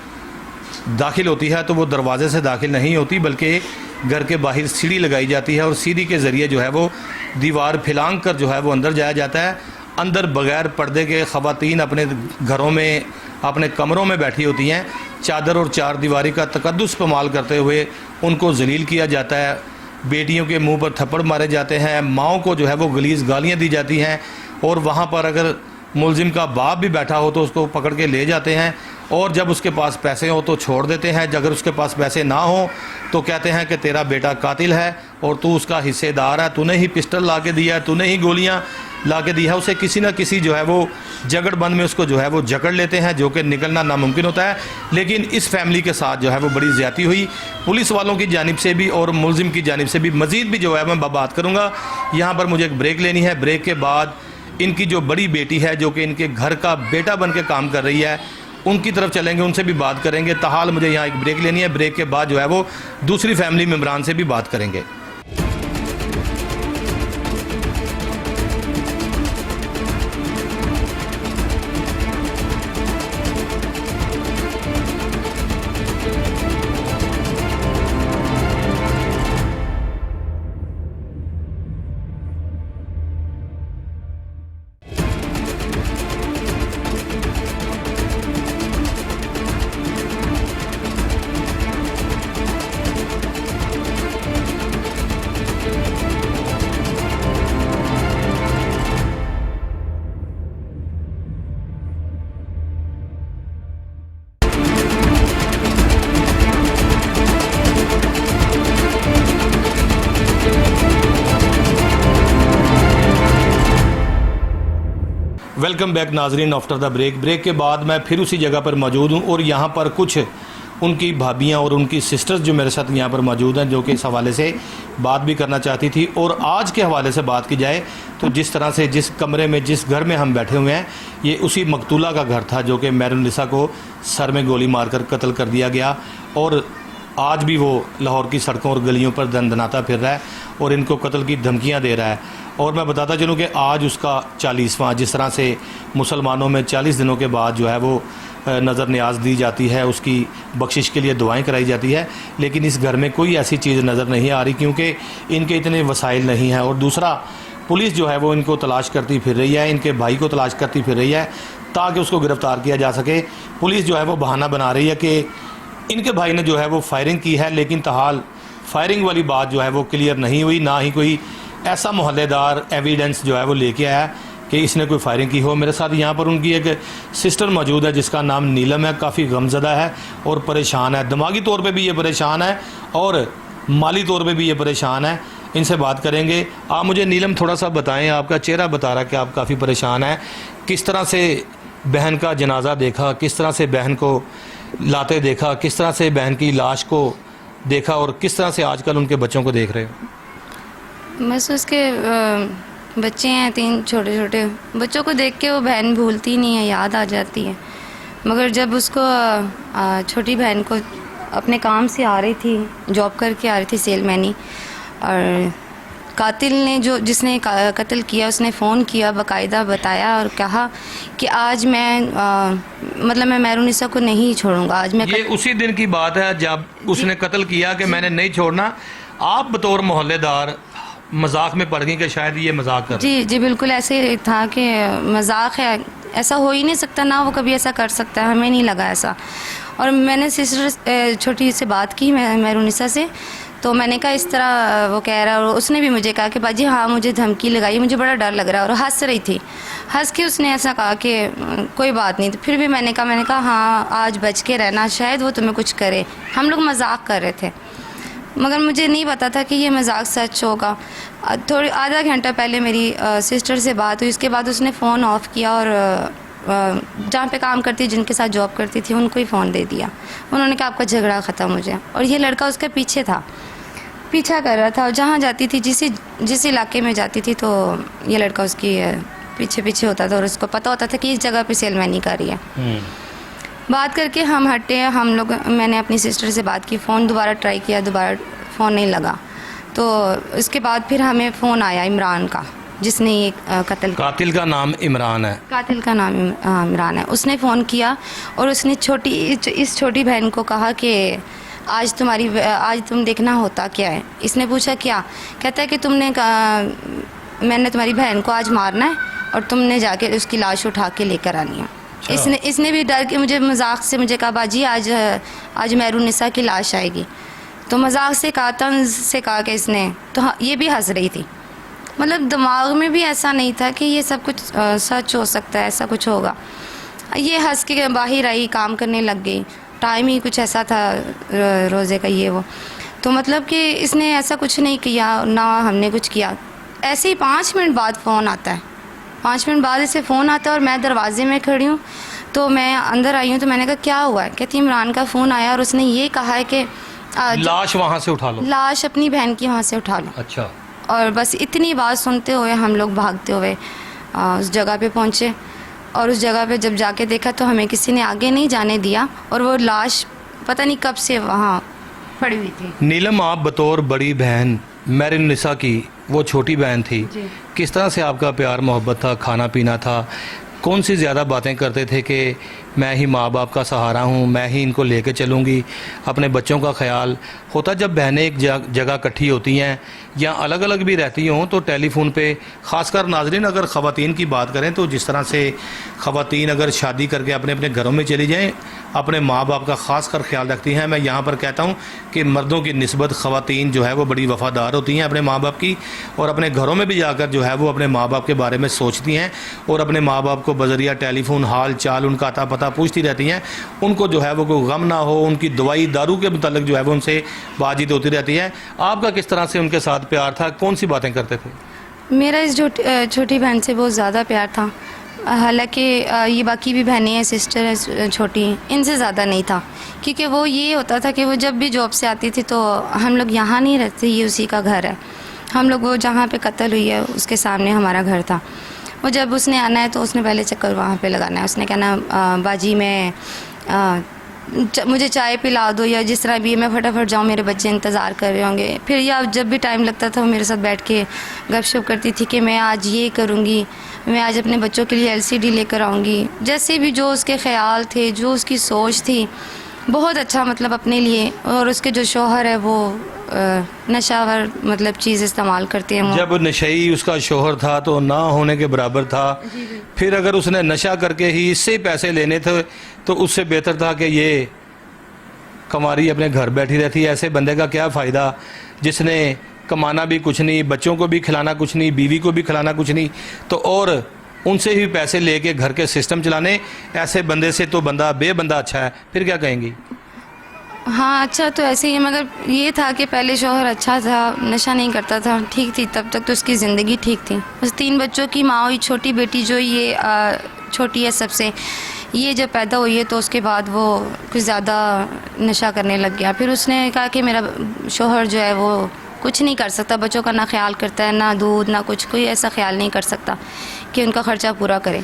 दाखिल होती है तो वो दरवाज़े से दाखिल नहीं होती, बल्कि घर के बाहर सीढ़ी लगाई जाती है और सीढ़ी के ज़रिए जो है वो दीवार फिलांग कर जो है वो अंदर जाया जाता है। अंदर बग़ैर पर्दे के ख़वातीन अपने घरों में, अपने कमरों में बैठी होती हैं, चादर और चार दीवारी का तकद्दुस इस्तेमाल करते हुए उनको जलील किया जाता है, बेटियों के मुंह पर थप्पड़ मारे जाते हैं, माओं को जो है वो गलीज़ गालियाँ दी जाती हैं, और वहाँ पर अगर मुलजिम का बाप भी बैठा हो तो उसको पकड़ के ले जाते हैं, और जब उसके पास पैसे हो तो छोड़ देते हैं, अगर उसके पास पैसे ना हो तो कहते हैं कि तेरा बेटा कातिल है और तू उसका हिस्सेदार है, तूने ही पिस्टल ला के दिया है, तूने ही गोलियां ला के दी है। उसे किसी ना किसी जो है वो जगड़बंद में उसको जो है वो जकड़ लेते हैं, जो कि निकलना नामुमकिन होता है। लेकिन इस फैमिली के साथ जो है वो बड़ी ज़्यादती हुई पुलिस वालों की जानिब से भी और मुलजिम की जानिब से भी। मज़ीद भी जो है मैं बात करूँगा, यहाँ पर मुझे एक ब्रेक लेनी है। ब्रेक के बाद इनकी जो बड़ी बेटी है जो कि इनके घर का बेटा बन के काम कर रही है, उनकी तरफ चलेंगे, उनसे भी बात करेंगे। ताहाल मुझे यहाँ एक ब्रेक लेनी है, ब्रेक के बाद जो है वो दूसरी फैमिली मेम्बरान से भी बात करेंगे। वेलकम बैक नाजरीन आफ्टर द ब्रेक। ब्रेक के बाद मैं फिर उसी जगह पर मौजूद हूँ और यहाँ पर कुछ उनकी भाभियाँ और उनकी सिस्टर्स जो मेरे साथ यहाँ पर मौजूद हैं, जो कि इस हवाले से बात भी करना चाहती थी। और आज के हवाले से बात की जाए तो जिस तरह से जिस कमरे में, जिस घर में हम बैठे हुए हैं, ये उसी मकतूला का घर था जो कि मेहरुन्निसा को सर में गोली मारकर कत्ल कर दिया गया, और आज भी वो लाहौर की सड़कों और गलियों पर दंदनाता फिर रहा है और इनको कत्ल की धमकियाँ दे रहा है। और मैं बताता चलूँ कि आज उसका 40वां, जिस तरह से मुसलमानों में 40 दिनों के बाद जो है वो नज़र न्याज दी जाती है, उसकी बख्शिश के लिए दुआएं कराई जाती है, लेकिन इस घर में कोई ऐसी चीज़ नज़र नहीं आ रही क्योंकि इनके इतने वसाइल नहीं हैं। और दूसरा, पुलिस जो है वो इनको तलाश करती फिर रही है, इनके भाई को तलाश करती फिर रही है ताकि उसको गिरफ़्तार किया जा सके। पुलिस जो है वो बहाना बना रही है कि इनके भाई ने जो है वो फायरिंग की है, लेकिन ताहाल फायरिंग वाली बात जो है वो क्लियर नहीं हुई, ना ही कोई ऐसा मोहल्लेदार एविडेंस जो है वो लेके आया कि इसने कोई फायरिंग की हो। मेरे साथ यहाँ पर उनकी एक सिस्टर मौजूद है जिसका नाम नीलम है, काफ़ी गमज़दा है और परेशान है, दिमागी तौर पे भी ये परेशान है और माली तौर पे भी ये परेशान है। इनसे बात करेंगे। आप मुझे नीलम थोड़ा सा बताएं, आपका चेहरा बता रहा है कि आप काफ़ी परेशान हैं, किस तरह से बहन का जनाजा देखा, किस तरह से बहन को लाते देखा, किस तरह से बहन की लाश को देखा और किस तरह से आजकल उनके बच्चों को देख रहे हो? बस उसके बच्चे हैं 3 छोटे छोटे बच्चों को देख के वो बहन भूलती नहीं है, याद आ जाती है। मगर जब उसको छोटी बहन को अपने काम से आ रही थी, जॉब करके आ रही थी सेलमैनी, और कातिल ने जिसने कत्ल किया उसने फ़ोन किया, बाकायदा बताया और कहा कि आज मैं मतलब मैं मेहरुनिसा को नहीं छोड़ूंगा। आज मैं ये उसी दिन की बात है जब उसने कत्ल किया कि मैंने नहीं छोड़ना। आप बतौर मोहल्लेदार मजाक में पड़ गई कि शायद ये मजाक कर जी जी बिल्कुल ऐसे ही था कि मजाक है, ऐसा हो ही नहीं सकता ना, वो कभी ऐसा कर सकता है, हमें नहीं लगा ऐसा। और मैंने सिस्टर छोटी से बात की मेहरुनिसा से, तो मैंने कहा इस तरह वो कह रहा है, और उसने भी मुझे कहा कि बाजी हाँ मुझे धमकी लगाई, मुझे बड़ा डर लग रहा है, और हंस रही थी। हंस के उसने ऐसा कहा कि कोई बात नहीं। तो फिर भी मैंने कहा हाँ आज बच के रहना, शायद वो तुम्हें कुछ करे। हम लोग मजाक कर रहे थे, मगर मुझे नहीं पता था कि ये मजाक सच होगा। थोड़ी आधा घंटा पहले मेरी सिस्टर से बात हुई, उसके बाद उसने फ़ोन ऑफ़ किया और जहाँ पे काम करती जिनके साथ जॉब करती थी उनको ही फ़ोन दे दिया। उन्होंने कहा आपका झगड़ा ख़त्म हो जाए। और ये लड़का उसके पीछे था, पीछा कर रहा था, और जहाँ जाती थी जिस इलाके में जाती थी तो ये लड़का उसकी पीछे पीछे होता था, और उसको पता होता था कि इस जगह पे सेलमैनी कर रही है। बात करके हम हटे, हम लोग, मैंने अपनी सिस्टर से बात की, फ़ोन दोबारा ट्राई किया, दोबारा फ़ोन नहीं लगा। तो इसके बाद फिर हमें फ़ोन आया इमरान का, जिसने ये कातिल का नाम इमरान है। कातिल का नाम इमरान है। उसने फ़ोन किया और उसने इस छोटी बहन को कहा कि आज तुम देखना होता क्या है। इसने पूछा क्या, कहता है कि मैंने तुम्हारी बहन को आज मारना है और तुमने जाके उसकी लाश उठा के लेकर आनी है। इसने भी डर के मुझे मजाक से मुझे कहा बाजी आज मेहरुनिसा की लाश आएगी। तो मजाक से कहा, तंज से कहा कि इसने, तो हाँ, ये भी हंस रही थी। मतलब दिमाग में भी ऐसा नहीं था कि ये सब कुछ सच हो सकता है, ऐसा कुछ होगा। ये हंस के बाहर आई, काम करने लग गई। टाइम ही कुछ ऐसा था रोज़े का ये वो। तो मतलब कि इसने ऐसा कुछ नहीं किया, ना हमने कुछ किया। ऐसे ही 5 मिनट बाद फ़ोन आता है, 5 मिनट बाद इसे फ़ोन आता है और मैं दरवाजे में खड़ी हूँ। तो मैं अंदर आई हूँ, तो मैंने कहा क्या हुआ है। कहती इमरान का फ़ोन आया और उसने ये कहा है कि लाश वहाँ से उठा लो, लाश अपनी बहन की वहाँ से उठा लो। अच्छा। और बस इतनी बात सुनते हुए हम लोग भागते हुए उस जगह पे पहुँचे, और उस जगह पे जब जाके देखा तो हमें किसी ने आगे नहीं जाने दिया, और वो लाश पता नहीं कब से वहाँ पड़ी हुई थी। नीलम, आप बतौर बड़ी बहन मेहरुनिसा की, वो छोटी बहन थी, किस तरह से आपका प्यार मोहब्बत था, खाना पीना था, कौन सी ज़्यादा बातें करते थे कि मैं ही माँ बाप का सहारा हूँ, मैं ही इनको लेके चलूँगी, अपने बच्चों का ख्याल होता। जब बहनें एक जगह इकट्ठी होती हैं या अलग अलग भी रहती हों तो टेलीफोन पे, ख़ासकर नाजरीन अगर ख़वातीन की बात करें तो जिस तरह से ख़वातीन अगर शादी करके अपने अपने घरों में चली जाएं, अपने माँ बाप का ख़ास कर ख्याल रखती हैं। मैं यहाँ पर कहता हूँ कि मर्दों की निस्बत ख़वातीन जो है वो बड़ी वफ़ादार होती हैं अपने माँ बाप की, और अपने घरों में भी जाकर जो है वो अपने माँ बाप के बारे में सोचती हैं और अपने माँ बाप को बज़रिया टेलीफोन हाल चाल, उनका अता पता पूछती रहती हैं। उनको जो है वो कोई गम ना हो, उनकी दवाई दारू के मुतालिक जो है वो उनसे बातचीत होती रहती है। आपका किस तरह से उनके साथ प्यार था, कौन सी बातें करते थे? मेरा इस छोटी बहन से बहुत ज़्यादा प्यार था। हालांकि ये बाकी भी बहनें हैं, सिस्टर है छोटी, इनसे ज़्यादा नहीं था, क्योंकि वो ये होता था कि वो जब भी जॉब से आती थी तो हम लोग यहाँ नहीं रहते, ये उसी का घर है। हम लोग वो जहाँ पे कत्ल हुई है उसके सामने हमारा घर था। वो जब उसने आना है तो उसने पहले चक्कर वहाँ पे लगाना है। उसने कहना बाजी मैं मुझे चाय पिला दो, या जिस तरह भी मैं फटाफट जाऊँ, मेरे बच्चे इंतज़ार कर रहे होंगे। फिर या जब भी टाइम लगता था वो मेरे साथ बैठ के गपशप करती थी कि मैं आज ये करूँगी, मैं आज अपने बच्चों के लिए LCD लेकर आऊँगी। जैसे भी जो उसके ख़याल थे, जो उसकी सोच थी, बहुत अच्छा मतलब अपने लिए। और उसके जो शौहर है वो नशावर मतलब चीज़ इस्तेमाल करते हैं। जब नशई उसका शौहर था तो ना होने के बराबर था। फिर अगर उसने नशा करके ही इससे पैसे लेने थे तो उससे बेहतर था कि ये कमारी अपने घर बैठी रहती है। ऐसे बंदे का क्या फ़ायदा जिसने कमाना भी कुछ नहीं, बच्चों को भी खिलाना कुछ नहीं, बीवी को भी खिलाना कुछ नहीं, तो और उनसे ही पैसे लेके घर के सिस्टम चलाने। ऐसे बंदे से तो बंदा बेबंदा अच्छा है, फिर क्या कहेंगी? हाँ अच्छा तो ऐसे ही है, मगर ये था कि पहले शौहर अच्छा था, नशा नहीं करता था, ठीक थी, तब तक तो उसकी ज़िंदगी ठीक थी। बस 3 बच्चों की माँ हुई, छोटी बेटी जो ये छोटी है सबसे, ये जब पैदा हुई है तो उसके बाद वो कुछ ज़्यादा नशा करने लग गया। फिर उसने कहा कि मेरा शौहर जो है वो कुछ नहीं कर सकता, बच्चों का ना ख्याल करता है, ना दूध ना कुछ, कोई ऐसा ख्याल नहीं कर सकता कि उनका ख़र्चा पूरा करे।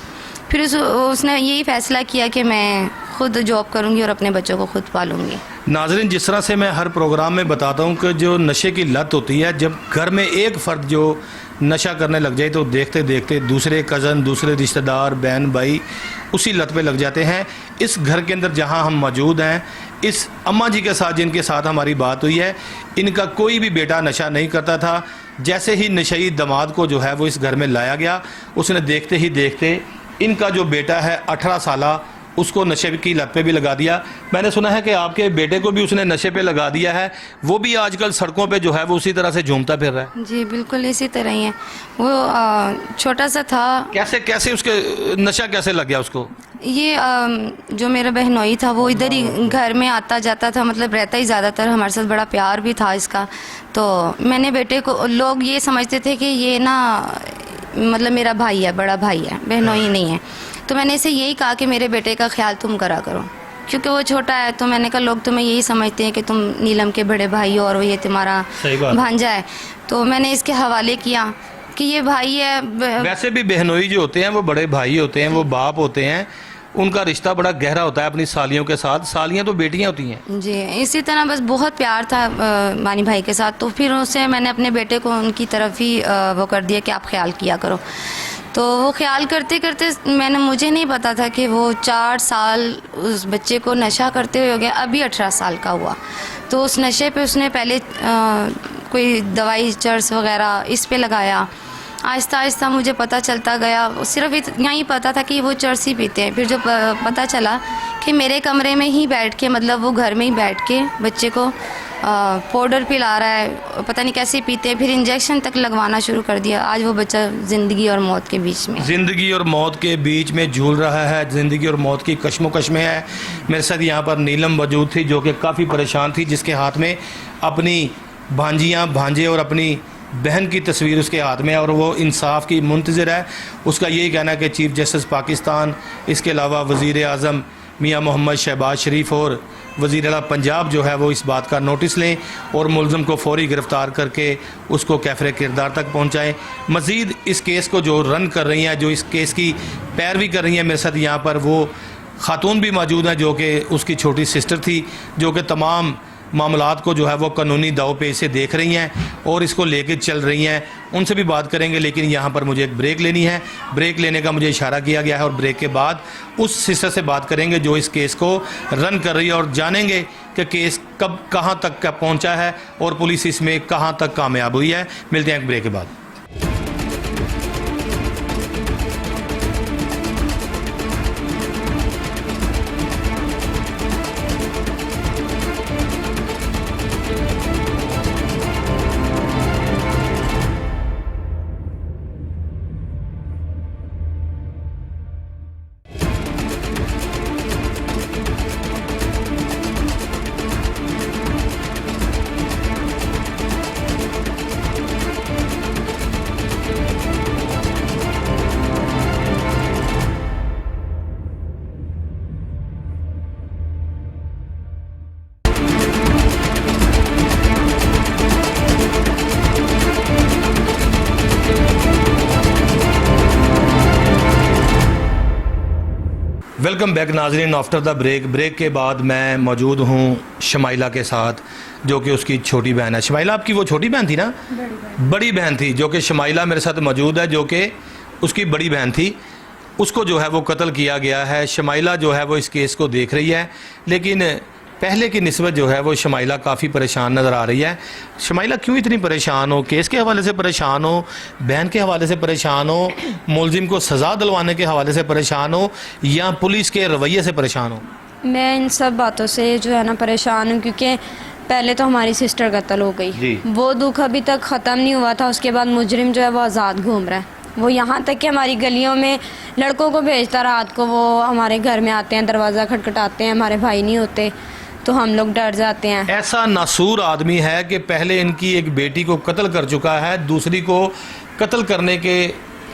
फिर उसने यही फ़ैसला किया कि मैं ख़ुद जॉब करूँगी और अपने बच्चों को ख़ुद पालूँगी। नाज़रीन, जिस तरह से मैं हर प्रोग्राम में बताता हूँ कि जो नशे की लत होती है, जब घर में एक फ़र्द जो नशा करने लग जाए तो देखते देखते दूसरे कज़न, दूसरे रिश्तेदार, बहन भाई उसी लत पे लग जाते हैं। इस घर के अंदर जहाँ हम मौजूद हैं, इस अम्मा जी के साथ जिनके साथ हमारी बात हुई है, इनका कोई भी बेटा नशा नहीं करता था। जैसे ही नशई दामाद को जो है वो इस घर में लाया गया, उसने देखते ही देखते इनका जो बेटा है 18 साला, उसको नशे की लत पे भी लगा दिया। मैंने सुना है कि आपके बेटे को भी उसने नशे पे लगा दिया है, वो भी आजकल सड़कों पे जो है वो उसी तरह से झूमता फिर रहा है। जी बिल्कुल इसी तरह ही है। वो छोटा सा था। कैसे कैसे उसके नशा कैसे लग गया उसको? ये जो मेरा बहनोई था वो इधर ही घर में आता जाता था, मतलब रहता ही ज़्यादातर, हमारे साथ बड़ा प्यार भी था इसका। तो मैंने बेटे को, लोग ये समझते थे कि ये ना मतलब मेरा भाई है, बड़ा भाई है, बहनोई नहीं है। तो मैंने इसे यही कहा कि मेरे बेटे का ख्याल तुम करा करो, क्योंकि वो छोटा है। तो मैंने कहा लोग तुम्हें यही समझते हैं कि तुम नीलम के बड़े भाई हो और ये तुम्हारा भांजा है। तो मैंने इसके हवाले किया कि ये भाई है। वैसे भी बहनोई जो होते हैं वो बड़े भाई होते हैं, वो बाप होते हैं, उनका रिश्ता बड़ा गहरा होता है अपनी सालियों के साथ। सालियाँ तो बेटियाँ होती हैं। जी इसी तरह बस बहुत प्यार था मानी भाई के साथ। तो फिर उससे मैंने अपने बेटे को उनकी तरफ ही वो कर दिया कि आप ख्याल किया करो। तो वो ख्याल करते करते मुझे नहीं पता था कि वो 4 साल उस बच्चे को नशा करते हुए हो गया, अभी 18 साल का हुआ। तो उस नशे पे उसने पहले कोई दवाई चर्स वगैरह इस पे लगाया। आहिस्ता आहिस्ता मुझे पता चलता गया, सिर्फ इतना ही पता था कि वो चर्स ही पीते हैं। फिर जो पता चला कि मेरे कमरे में ही बैठ के, मतलब वो घर में ही बैठ के बच्चे को पाउडर पिला रहा है, पता नहीं कैसे पीते हैं, फिर इंजेक्शन तक लगवाना शुरू कर दिया। आज वो बच्चा ज़िंदगी और मौत के बीच में, ज़िंदगी और मौत के बीच में झूल रहा है, ज़िंदगी और मौत की कश्मोकश में है। मेरे साथ यहाँ पर नीलम मौजूद थी जो कि काफ़ी परेशान थी, जिसके हाथ में अपनी भांजियाँ, भांजे और अपनी बहन की तस्वीर उसके हाथ में है और वो इंसाफ की मुंतज़िर है। उसका यही कहना है कि चीफ़ जस्टिस पाकिस्तान, इसके अलावा वज़ीर आज़म मियाँ मोहम्मद शहबाज शरीफ और वज़ीर आला पंजाब जो है वो इस बात का नोटिस लें और मुलज़म को फ़ौरी गिरफ़्तार करके उसको कैफ़रे किरदार तक पहुँचाएँ। मज़ीद इस केस को जो रन कर रही हैं, जो इस केस की पैरवी कर रही हैं, मेरे साथ यहाँ पर वो ख़ातून भी मौजूद हैं जो कि उसकी छोटी सिस्टर थी, जो कि तमाम मामलात को जो है वो कानूनी दाव पे इसे देख रही हैं और इसको लेके चल रही हैं। उनसे भी बात करेंगे, लेकिन यहाँ पर मुझे एक ब्रेक लेनी है। ब्रेक लेने का मुझे इशारा किया गया है और ब्रेक के बाद उस सिस्टर से बात करेंगे जो इस केस को रन कर रही है और जानेंगे कि केस कब कहाँ तक का पहुँचा है और पुलिस इसमें कहाँ तक कामयाब हुई है। मिलते हैं एक ब्रेक के बाद। वेलकम बैक नाजरीन आफ्टर द ब्रेक। ब्रेक के बाद मैं मौजूद हूँ शमाइला के साथ जो कि उसकी छोटी बहन है। शमाइला आपकी वो छोटी बहन थी ना? बड़ी बहन थी, जो कि शमाइला मेरे साथ मौजूद है जो कि उसकी बड़ी बहन थी। उसको जो है वो कत्ल किया गया है। शमाइला जो है वो इस केस को देख रही है, लेकिन पहले की निस्बत जो है वो शमाइला काफ़ी परेशान नज़र आ रही है। शमाइला क्यों इतनी परेशान हो? केस के हवाले से परेशान हो, बहन के हवाले से परेशान हो, मुलजिम को सज़ा दिलवाने के हवाले से परेशान हो, या पुलिस के रवैये से परेशान हो? मैं इन सब बातों से जो है ना परेशान हूँ, क्योंकि पहले तो हमारी सिस्टर कत्ल हो गई, वो दुख अभी तक ख़त्म नहीं हुआ था। उसके बाद मुजरिम जो है वो आज़ाद घूम रहा है। वो यहाँ तक कि हमारी गलियों में लड़कों को भेजता, रात को वो हमारे घर में आते हैं, दरवाज़ा खटखटाते हैं, हमारे भाई नहीं होते तो हम लोग डर जाते हैं। ऐसा नासूर आदमी है कि पहले इनकी एक बेटी को कत्ल कर चुका है, दूसरी को कत्ल करने के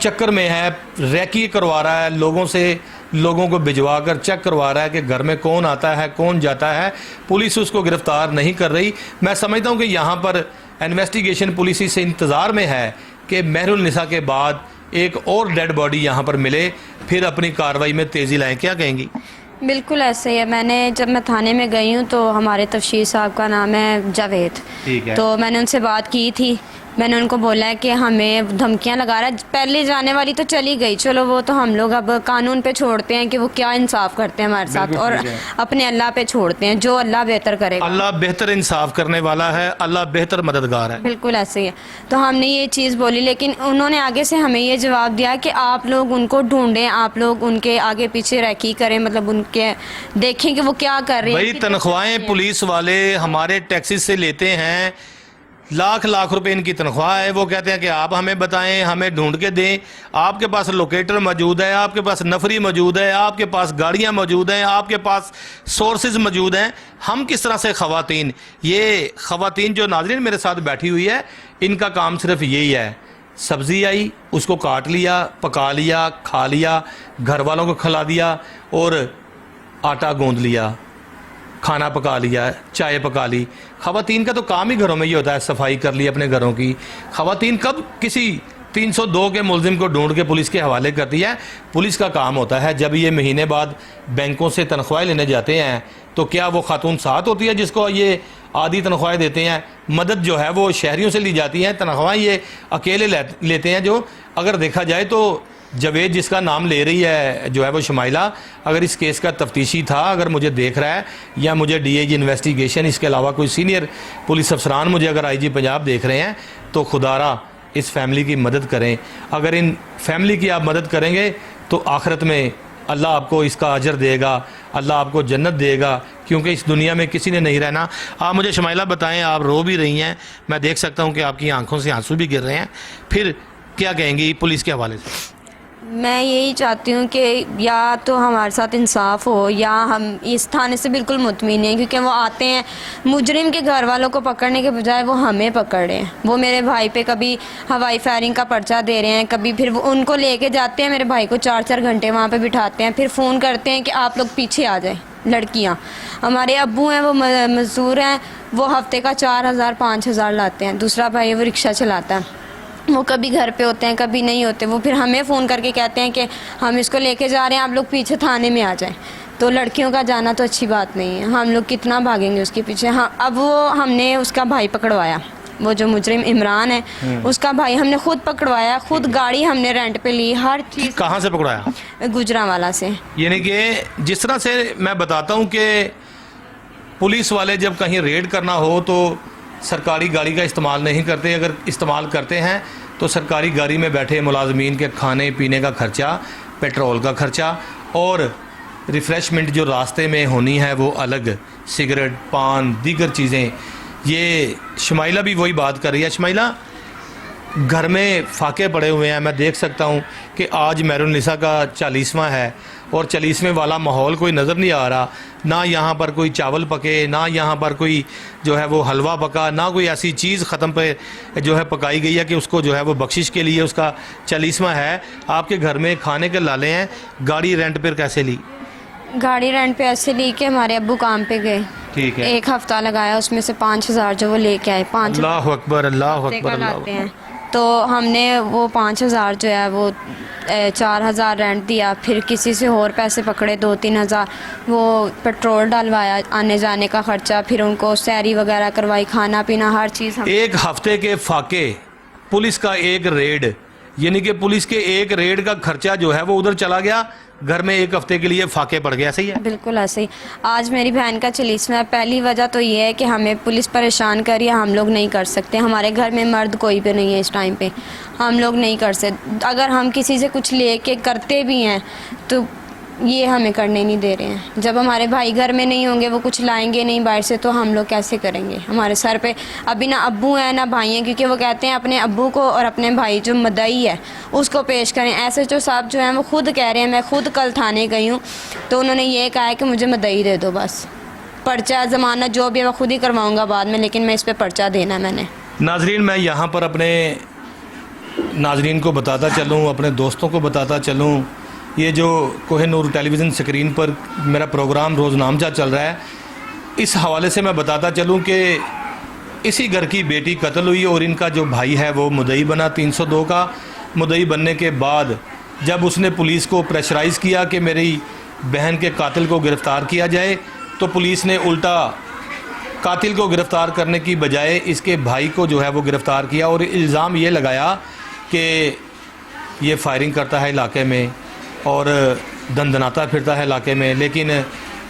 चक्कर में है, रैकी करवा रहा है लोगों से, लोगों को भिजवा कर चेक करवा रहा है कि घर में कौन आता है कौन जाता है। पुलिस उसको गिरफ्तार नहीं कर रही। मैं समझता हूँ कि यहाँ पर इन्वेस्टिगेशन पुलिस इस इंतज़ार में है कि मेहरुन्निसा के बाद एक और डेड बॉडी यहाँ पर मिले, फिर अपनी कार्रवाई में तेज़ी लाएँ। क्या कहेंगी? बिल्कुल ऐसे ही है। जब मैं थाने में गई हूँ तो हमारे तफ्तीश साहब का नाम है जावेद, ठीक है। तो मैंने उनसे बात की थी। मैंने उनको बोला है कि हमें धमकियां लगा रहा है। पहले जाने वाली तो चली गई, चलो वो तो हम लोग अब कानून पे छोड़ते हैं कि वो क्या इंसाफ करते हैं हमारे साथ, और अपने अल्लाह पे छोड़ते हैं, जो अल्लाह बेहतर करेगा। अल्लाह बेहतर इंसाफ करने वाला है, अल्लाह बेहतर मददगार है। बिल्कुल ऐसे ही है। तो हमने ये चीज़ बोली, लेकिन उन्होंने आगे से हमें ये जवाब दिया कि आप लोग उनको ढूंढें, आप लोग उनके आगे पीछे रैकी करें, मतलब उनके देखें कि वो क्या कर रहे हैं। भाई तनख्वाहें पुलिस वाले हमारे टैक्सेस से लेते हैं, लाख लाख रुपए इनकी तनख्वाह है। वो कहते हैं कि आप हमें बताएं, हमें ढूंढ के दें। आपके पास लोकेटर मौजूद है, आपके पास नफरी मौजूद है, आपके पास गाड़ियां मौजूद हैं, आपके पास सोर्सेज मौजूद हैं। हम किस तरह से ख़वातीन, ये ख़वातीन जो नाज़रीन मेरे साथ बैठी हुई है, इनका काम सिर्फ यही है, सब्ज़ी आई उसको काट लिया, पका लिया, खा लिया, घर वालों को खिला दिया, और आटा गूंद लिया, खाना पका लिया, चाय पका ली। ख़वातीन का तो काम ही घरों में ये होता है, सफाई कर ली अपने घरों की। ख़वातीन कब किसी 302 के मुलजिम को ढूंढ के पुलिस के हवाले करती है? पुलिस का काम होता है जब ये महीने बाद बैंकों से तनख्वाहें लेने जाते हैं तो क्या वो खातून साथ होती है जिसको ये आधी तनख्वाहें देते हैं? मदद जो है वो शहरियों से ली जाती है, तनख्वाहें ये अकेले लेते हैं। जो अगर देखा जाए तो जवेद जिसका नाम ले रही है जो है वो शमाइला, अगर इस केस का तफ्तीशी था, अगर मुझे देख रहा है, या मुझे डीआईजी इन्वेस्टिगेशन, इसके अलावा कोई सीनियर पुलिस अफसरान मुझे अगर आईजी पंजाब देख रहे हैं, तो खुदारा इस फैमिली की मदद करें। अगर इन फैमिली की आप मदद करेंगे तो आखिरत में अल्लाह आपको इसका अजर देगा, अल्लाह आपको जन्नत देगा, क्योंकि इस दुनिया में किसी ने नहीं रहना। आप मुझे शमाइला बताएं, आप रो भी रही हैं, मैं देख सकता हूँ कि आपकी आंखों से आंसू भी गिर रहे हैं, फिर क्या कहेंगी पुलिस के हवाले से? मैं यही चाहती हूँ कि या तो हमारे साथ इंसाफ हो, या हम इस थाने से बिल्कुल मुतमिन हैं, क्योंकि वो आते हैं मुजरिम के घर वालों को पकड़ने के बजाय वो हमें पकड़ रहे हैं। वो मेरे भाई पे कभी हवाई फायरिंग का पर्चा दे रहे हैं, कभी फिर वो उनको लेके जाते हैं, मेरे भाई को 4-4 घंटे वहाँ पे बिठाते हैं, फिर फ़ोन करते हैं कि आप लोग पीछे आ जाएं। लड़कियाँ, हमारे अब्बू हैं वो मज़दूर हैं, वो हफ्ते का 4,000-5,000 लाते हैं। दूसरा भाई वो रिक्शा चलाता है, वो कभी घर पे होते हैं कभी नहीं होते। वो फिर हमें फ़ोन करके कहते हैं कि हम इसको लेके जा रहे हैं, आप लोग पीछे थाने में आ जाएं। तो लड़कियों का जाना तो अच्छी बात नहीं है, हम लोग कितना भागेंगे उसके पीछे। हाँ, अब वो हमने उसका भाई पकड़वाया, वो जो मुजरिम इमरान है उसका भाई हमने खुद पकड़वाया, खुद गाड़ी हमने रेंट पे ली, हर चीज़। कहाँ से पकड़ाया? गुजरांवाला से। यानी कि जिस तरह से मैं बताता हूँ कि पुलिस वाले जब कहीं रेड करना हो तो सरकारी गाड़ी का इस्तेमाल नहीं करते, अगर इस्तेमाल करते हैं तो सरकारी गाड़ी में बैठे मुलाजमीन के खाने पीने का खर्चा, पेट्रोल का खर्चा, और रिफ़्रेशमेंट जो रास्ते में होनी है वो अलग, सिगरेट, पान, दीगर चीज़ें। ये शमाइला भी वही बात कर रही है। शमाइला, घर में फाके पड़े हुए हैं, मैं देख सकता हूँ कि आज मेहरुन्निसा का 40वां है और 40वें वाला माहौल कोई नज़र नहीं आ रहा। ना यहाँ पर कोई चावल पके, ना यहाँ पर कोई जो है वो हलवा पका, ना कोई ऐसी चीज़ ख़त्म पे जो है पकाई गई है कि उसको जो है वो बख्शिश के लिए उसका 40वां है। आपके घर में खाने के लाले हैं, गाड़ी रेंट पर कैसे ली? गाड़ी रेंट पे ऐसे ली कि हमारे अब्बू काम पे गए, ठीक है, 1 हफ्ता लगाया, उसमें से 5,000 जो वो लेके आए, 5 अल्लाह अकबर, अल्लाह अकबर, लाते हैं। तो हमने वो 5,000 जो है वो 4,000 रेंट दिया, फिर किसी से और पैसे पकड़े 2-3 हज़ार, वो पेट्रोल डलवाया, आने जाने का खर्चा, फिर उनको सैरी वगैरह करवाई, खाना पीना हर चीज़। 1 हफ्ते के फाके, पुलिस का एक रेड, यानी कि पुलिस के एक रेड का खर्चा जो है वो उधर चला गया, घर में 1 हफ्ते के लिए फाके पड़ गया। सही है, बिल्कुल ऐसे ही। आज मेरी बहन का 40वां है। पहली वजह तो ये है कि हमें पुलिस परेशान कर रही है, हम लोग नहीं कर सकते, हमारे घर में मर्द कोई भी नहीं है इस टाइम पे, हम लोग नहीं कर सकते। अगर हम किसी से कुछ लेके करते भी हैं तो ये हमें करने नहीं दे रहे हैं। जब हमारे भाई घर में नहीं होंगे, वो कुछ लाएंगे नहीं बाहर से, तो हम लोग कैसे करेंगे? हमारे सर पे अभी ना अब्बू हैं ना भाई हैं, क्योंकि वो कहते हैं अपने अब्बू को और अपने भाई जो मदई है उसको पेश करें। SHO साहब जो हैं वो खुद कह रहे हैं, मैं खुद कल थाने गई हूँ तो उन्होंने ये कहा है कि मुझे मदई दे दो, बस पर्चा ज़माना जो भी है मैं खुद ही करवाऊँगा बाद में, लेकिन मैं इस पर पर्चा देना है मैंने। नाजरीन, मैं यहाँ पर अपने नाजरीन को बताता चलूँ, अपने दोस्तों को बताता चलूँ, ये जो कोहिनूर टेलीविज़न स्क्रीन पर मेरा प्रोग्राम रोज़ नामचा चल रहा है, इस हवाले से मैं बताता चलूँ कि इसी घर की बेटी कत्ल हुई और इनका जो भाई है वो मुद्दई बना 302 का। मुद्दई बनने के बाद जब उसने पुलिस को प्रेशराइज़ किया कि मेरी बहन के कातिल को गिरफ़्तार किया जाए, तो पुलिस ने उल्टा कातिल को गिरफ़्तार करने की बजाय इसके भाई को जो है वो गिरफ़्तार किया और इल्ज़ाम ये लगाया कि ये फायरिंग करता है इलाके में और दंदनाता फिरता है इलाके में। लेकिन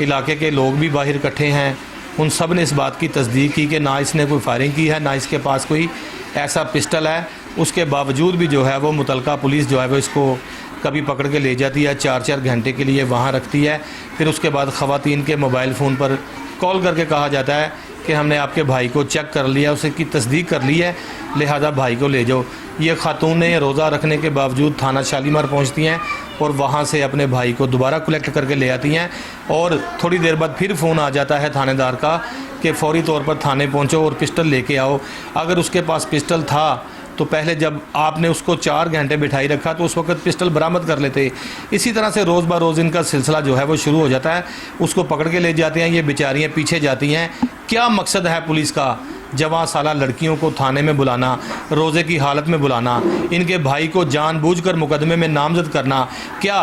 इलाके के लोग भी बाहर इकट्ठे हैं, उन सब ने इस बात की तस्दीक की कि ना इसने कोई फायरिंग की है, ना इसके पास कोई ऐसा पिस्टल है। उसके बावजूद भी जो है वो मुतलका पुलिस जो है वो इसको कभी पकड़ के ले जाती है, 4-4 घंटे के लिए वहाँ रखती है। फिर उसके बाद ख़वातीन के मोबाइल फ़ोन पर कॉल करके कहा जाता है कि हमने आपके भाई को चेक कर लिया, उसकी तस्दीक कर ली है, लिहाजा भाई को ले जाओ। ये खातूनें रोज़ा रखने के बावजूद थाना शालीमार पहुंचती हैं और वहां से अपने भाई को दोबारा कलेक्ट करके ले आती हैं और थोड़ी देर बाद फिर फ़ोन आ जाता है थानेदार का कि फ़ौरी तौर पर थाने पहुंचो और पिस्टल लेके आओ। अगर उसके पास पिस्टल था तो पहले जब आपने उसको 4 घंटे बिठाई रखा तो उस वक्त पिस्टल बरामद कर लेते। इसी तरह से रोज़ ब रोज़ इनका सिलसिला जो है वो शुरू हो जाता है। उसको पकड़ के ले जाते हैं, ये बेचारियाँ पीछे जाती हैं। क्या मकसद है पुलिस का? जवां साला लड़कियों को थाने में बुलाना, रोज़े की हालत में बुलाना, इनके भाई को जानबूझकर मुकदमे में नामजद करना। क्या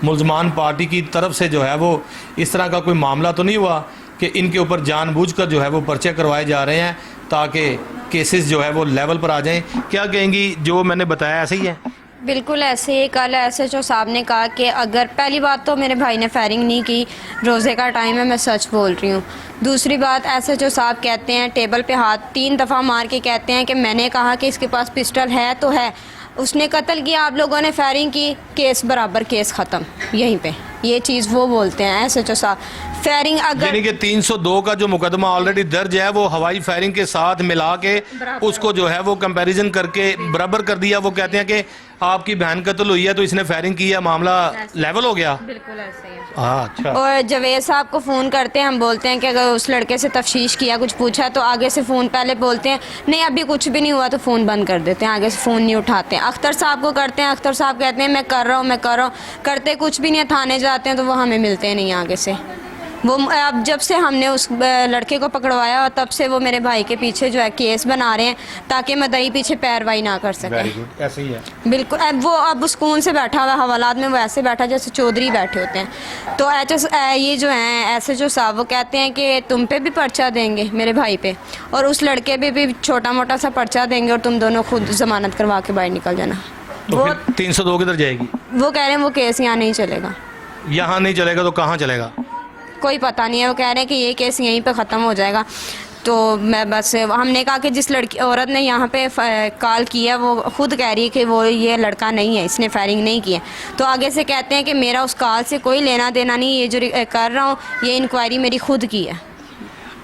मुल्ज़मान पार्टी की तरफ से जो है वो इस तरह का कोई मामला तो नहीं हुआ कि इनके ऊपर जानबूझकर जो है वो पर्चे करवाए जा रहे हैं ताकि केसेस जो है वो लेवल पर आ जाएं? क्या कहेंगी, जो मैंने बताया ऐसे ही है? बिल्कुल ऐसे ही। कल SHO साहब ने कहा कि अगर पहली बात तो मेरे भाई ने फायरिंग नहीं की, रोज़े का टाइम है, मैं सच बोल रही हूँ। दूसरी बात, SHO साहब कहते हैं, टेबल पे हाथ 3 दफ़ा मार के कहते हैं कि मैंने कहा कि इसके पास पिस्टल है तो है, उसने कत्ल किया, आप लोगों ने फायरिंग की, केस बराबर, केस ख़त्म यहीं पे। ये चीज़ वो बोलते हैं SHO साहब। फायरिंग अगर यानी कि 302 का जो मुकदमा ऑलरेडी दर्ज है वो हवाई फायरिंग के साथ मिला के उसको जो है वो कंपैरिजन करके बराबर कर दिया। वो कहते हैं कि आपकी बहन कत्ल हुई है तो इसने फायरिंग की है, मामला लेवल हो गया। बिल्कुल ऐसे ही है। हाँ, अच्छा। और जवेद साहब को फ़ोन करते हैं, हम बोलते हैं कि अगर उस लड़के से तफ्तीश किया, कुछ पूछा, तो आगे से फ़ोन पहले बोलते हैं नहीं अभी कुछ भी नहीं हुआ, तो फ़ोन बंद कर देते हैं, आगे से फ़ोन नहीं उठाते हैं। अख्तर साहब को करते हैं, अख्तर साहब कहते हैं मैं कर रहा हूँ, करते कुछ भी नहीं है। थाने जाते हैं तो वो हमें मिलते नहीं आगे से। वो अब जब से हमने उस लड़के को पकड़वाया तब से वो मेरे भाई के पीछे जो है केस बना रहे हैं ताकि मदई पीछे पैरवाई ना कर सके। ऐसे ही है। बिल्कुल। अब सुकून से बैठा हुआ हवालात में, वो ऐसे बैठा जैसे चौधरी बैठे होते हैं। तो ये जो हैं SHO साहब वो कहते हैं कि तुम पे भी पर्चा देंगे मेरे भाई पे, और उस लड़के पे भी छोटा मोटा सा पर्चा देंगे और तुम दोनों खुद जमानत करवा के बाहर निकल जाना। तो वो फिर 302 किधर जाएगी? वो कह रहे हैं वो केस यहाँ नहीं चलेगा। यहाँ नहीं चलेगा तो कहाँ चलेगा? कोई पता नहीं है। वो कह रहे हैं कि ये केस यहीं पे ख़त्म हो जाएगा। तो मैं बस, हमने कहा कि जिस लड़की औरत ने यहाँ पे कॉल किया वो खुद कह रही है कि वो ये लड़का नहीं है, इसने फायरिंग नहीं की है। तो आगे से कहते हैं कि मेरा उस कॉल से कोई लेना देना नहीं, ये जो कर रहा हूँ ये इंक्वायरी मेरी खुद की है।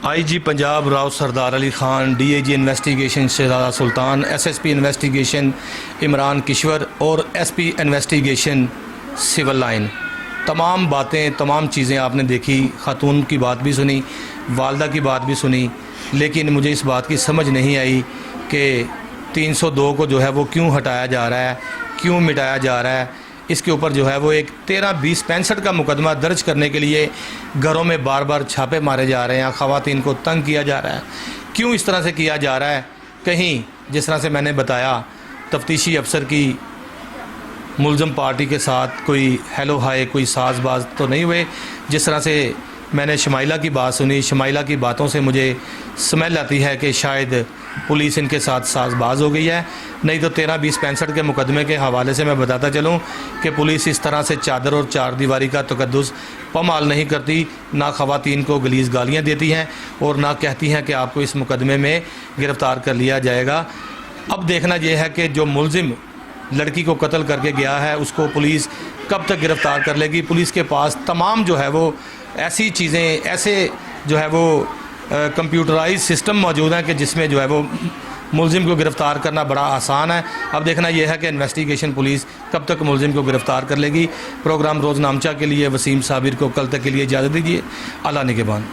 IG पंजाब राव सरदार अली खान, DIG इन्वेस्टिगेशन शहजादा सुल्तान, SSP इन्वेस्टिगेशन इमरान किश्वर और SP इन्वेस्टिगेशन सिविल लाइन, तमाम बातें, तमाम चीज़ें आपने देखी। खातून की बात भी सुनी, वालदा की बात भी सुनी, लेकिन मुझे इस बात की समझ नहीं आई कि 302 को जो है वो क्यों हटाया जा रहा है, क्यों मिटाया जा रहा है। इसके ऊपर जो है वो एक 13-20-65 का मुकदमा दर्ज करने के लिए घरों में बार बार छापे मारे जा रहे हैं, ख़वातीन को तंग किया जा रहा है। क्यों इस तरह से किया जा रहा है? कहीं जिस तरह से मैंने बताया तफ्तीशी अफसर की मुल्ज़म पार्टी के साथ कोई हेलो हाय, कोई साजबाज तो नहीं हुए। जिस तरह से मैंने शमाइला की बात सुनी, शमाइला की बातों से मुझे स्मेल आती है कि शायद पुलिस इनके साथ साजबाज हो गई है। नहीं तो 13-20-65 के मुकदमे के हवाले से मैं बताता चलूँ कि पुलिस इस तरह से चादर और चार दीवारी का तकद्दुस पमाल नहीं करती, ना ख़वातीन को गलीज़ गालियाँ देती हैं और ना कहती हैं कि आपको इस मुकदमे में गिरफ़्तार कर लिया जाएगा। अब देखना यह है कि जो मुल्ज़िम लड़की को कत्ल करके गया है उसको पुलिस कब तक गिरफ़्तार कर लेगी। पुलिस के पास तमाम जो है वो ऐसी चीज़ें, ऐसे जो है वो कंप्यूटराइज सिस्टम मौजूद हैं कि जिसमें जो है वो मुलजिम को गिरफ़्तार करना बड़ा आसान है। अब देखना यह है कि इन्वेस्टिगेशन पुलिस कब तक मुलजिम को गिरफ़्तार कर लेगी। प्रोग्राम रोज़नामचा के लिए वसीम साबिर को कल तक के लिए इजाज़त दीजिए। अल्लाह निगहबान।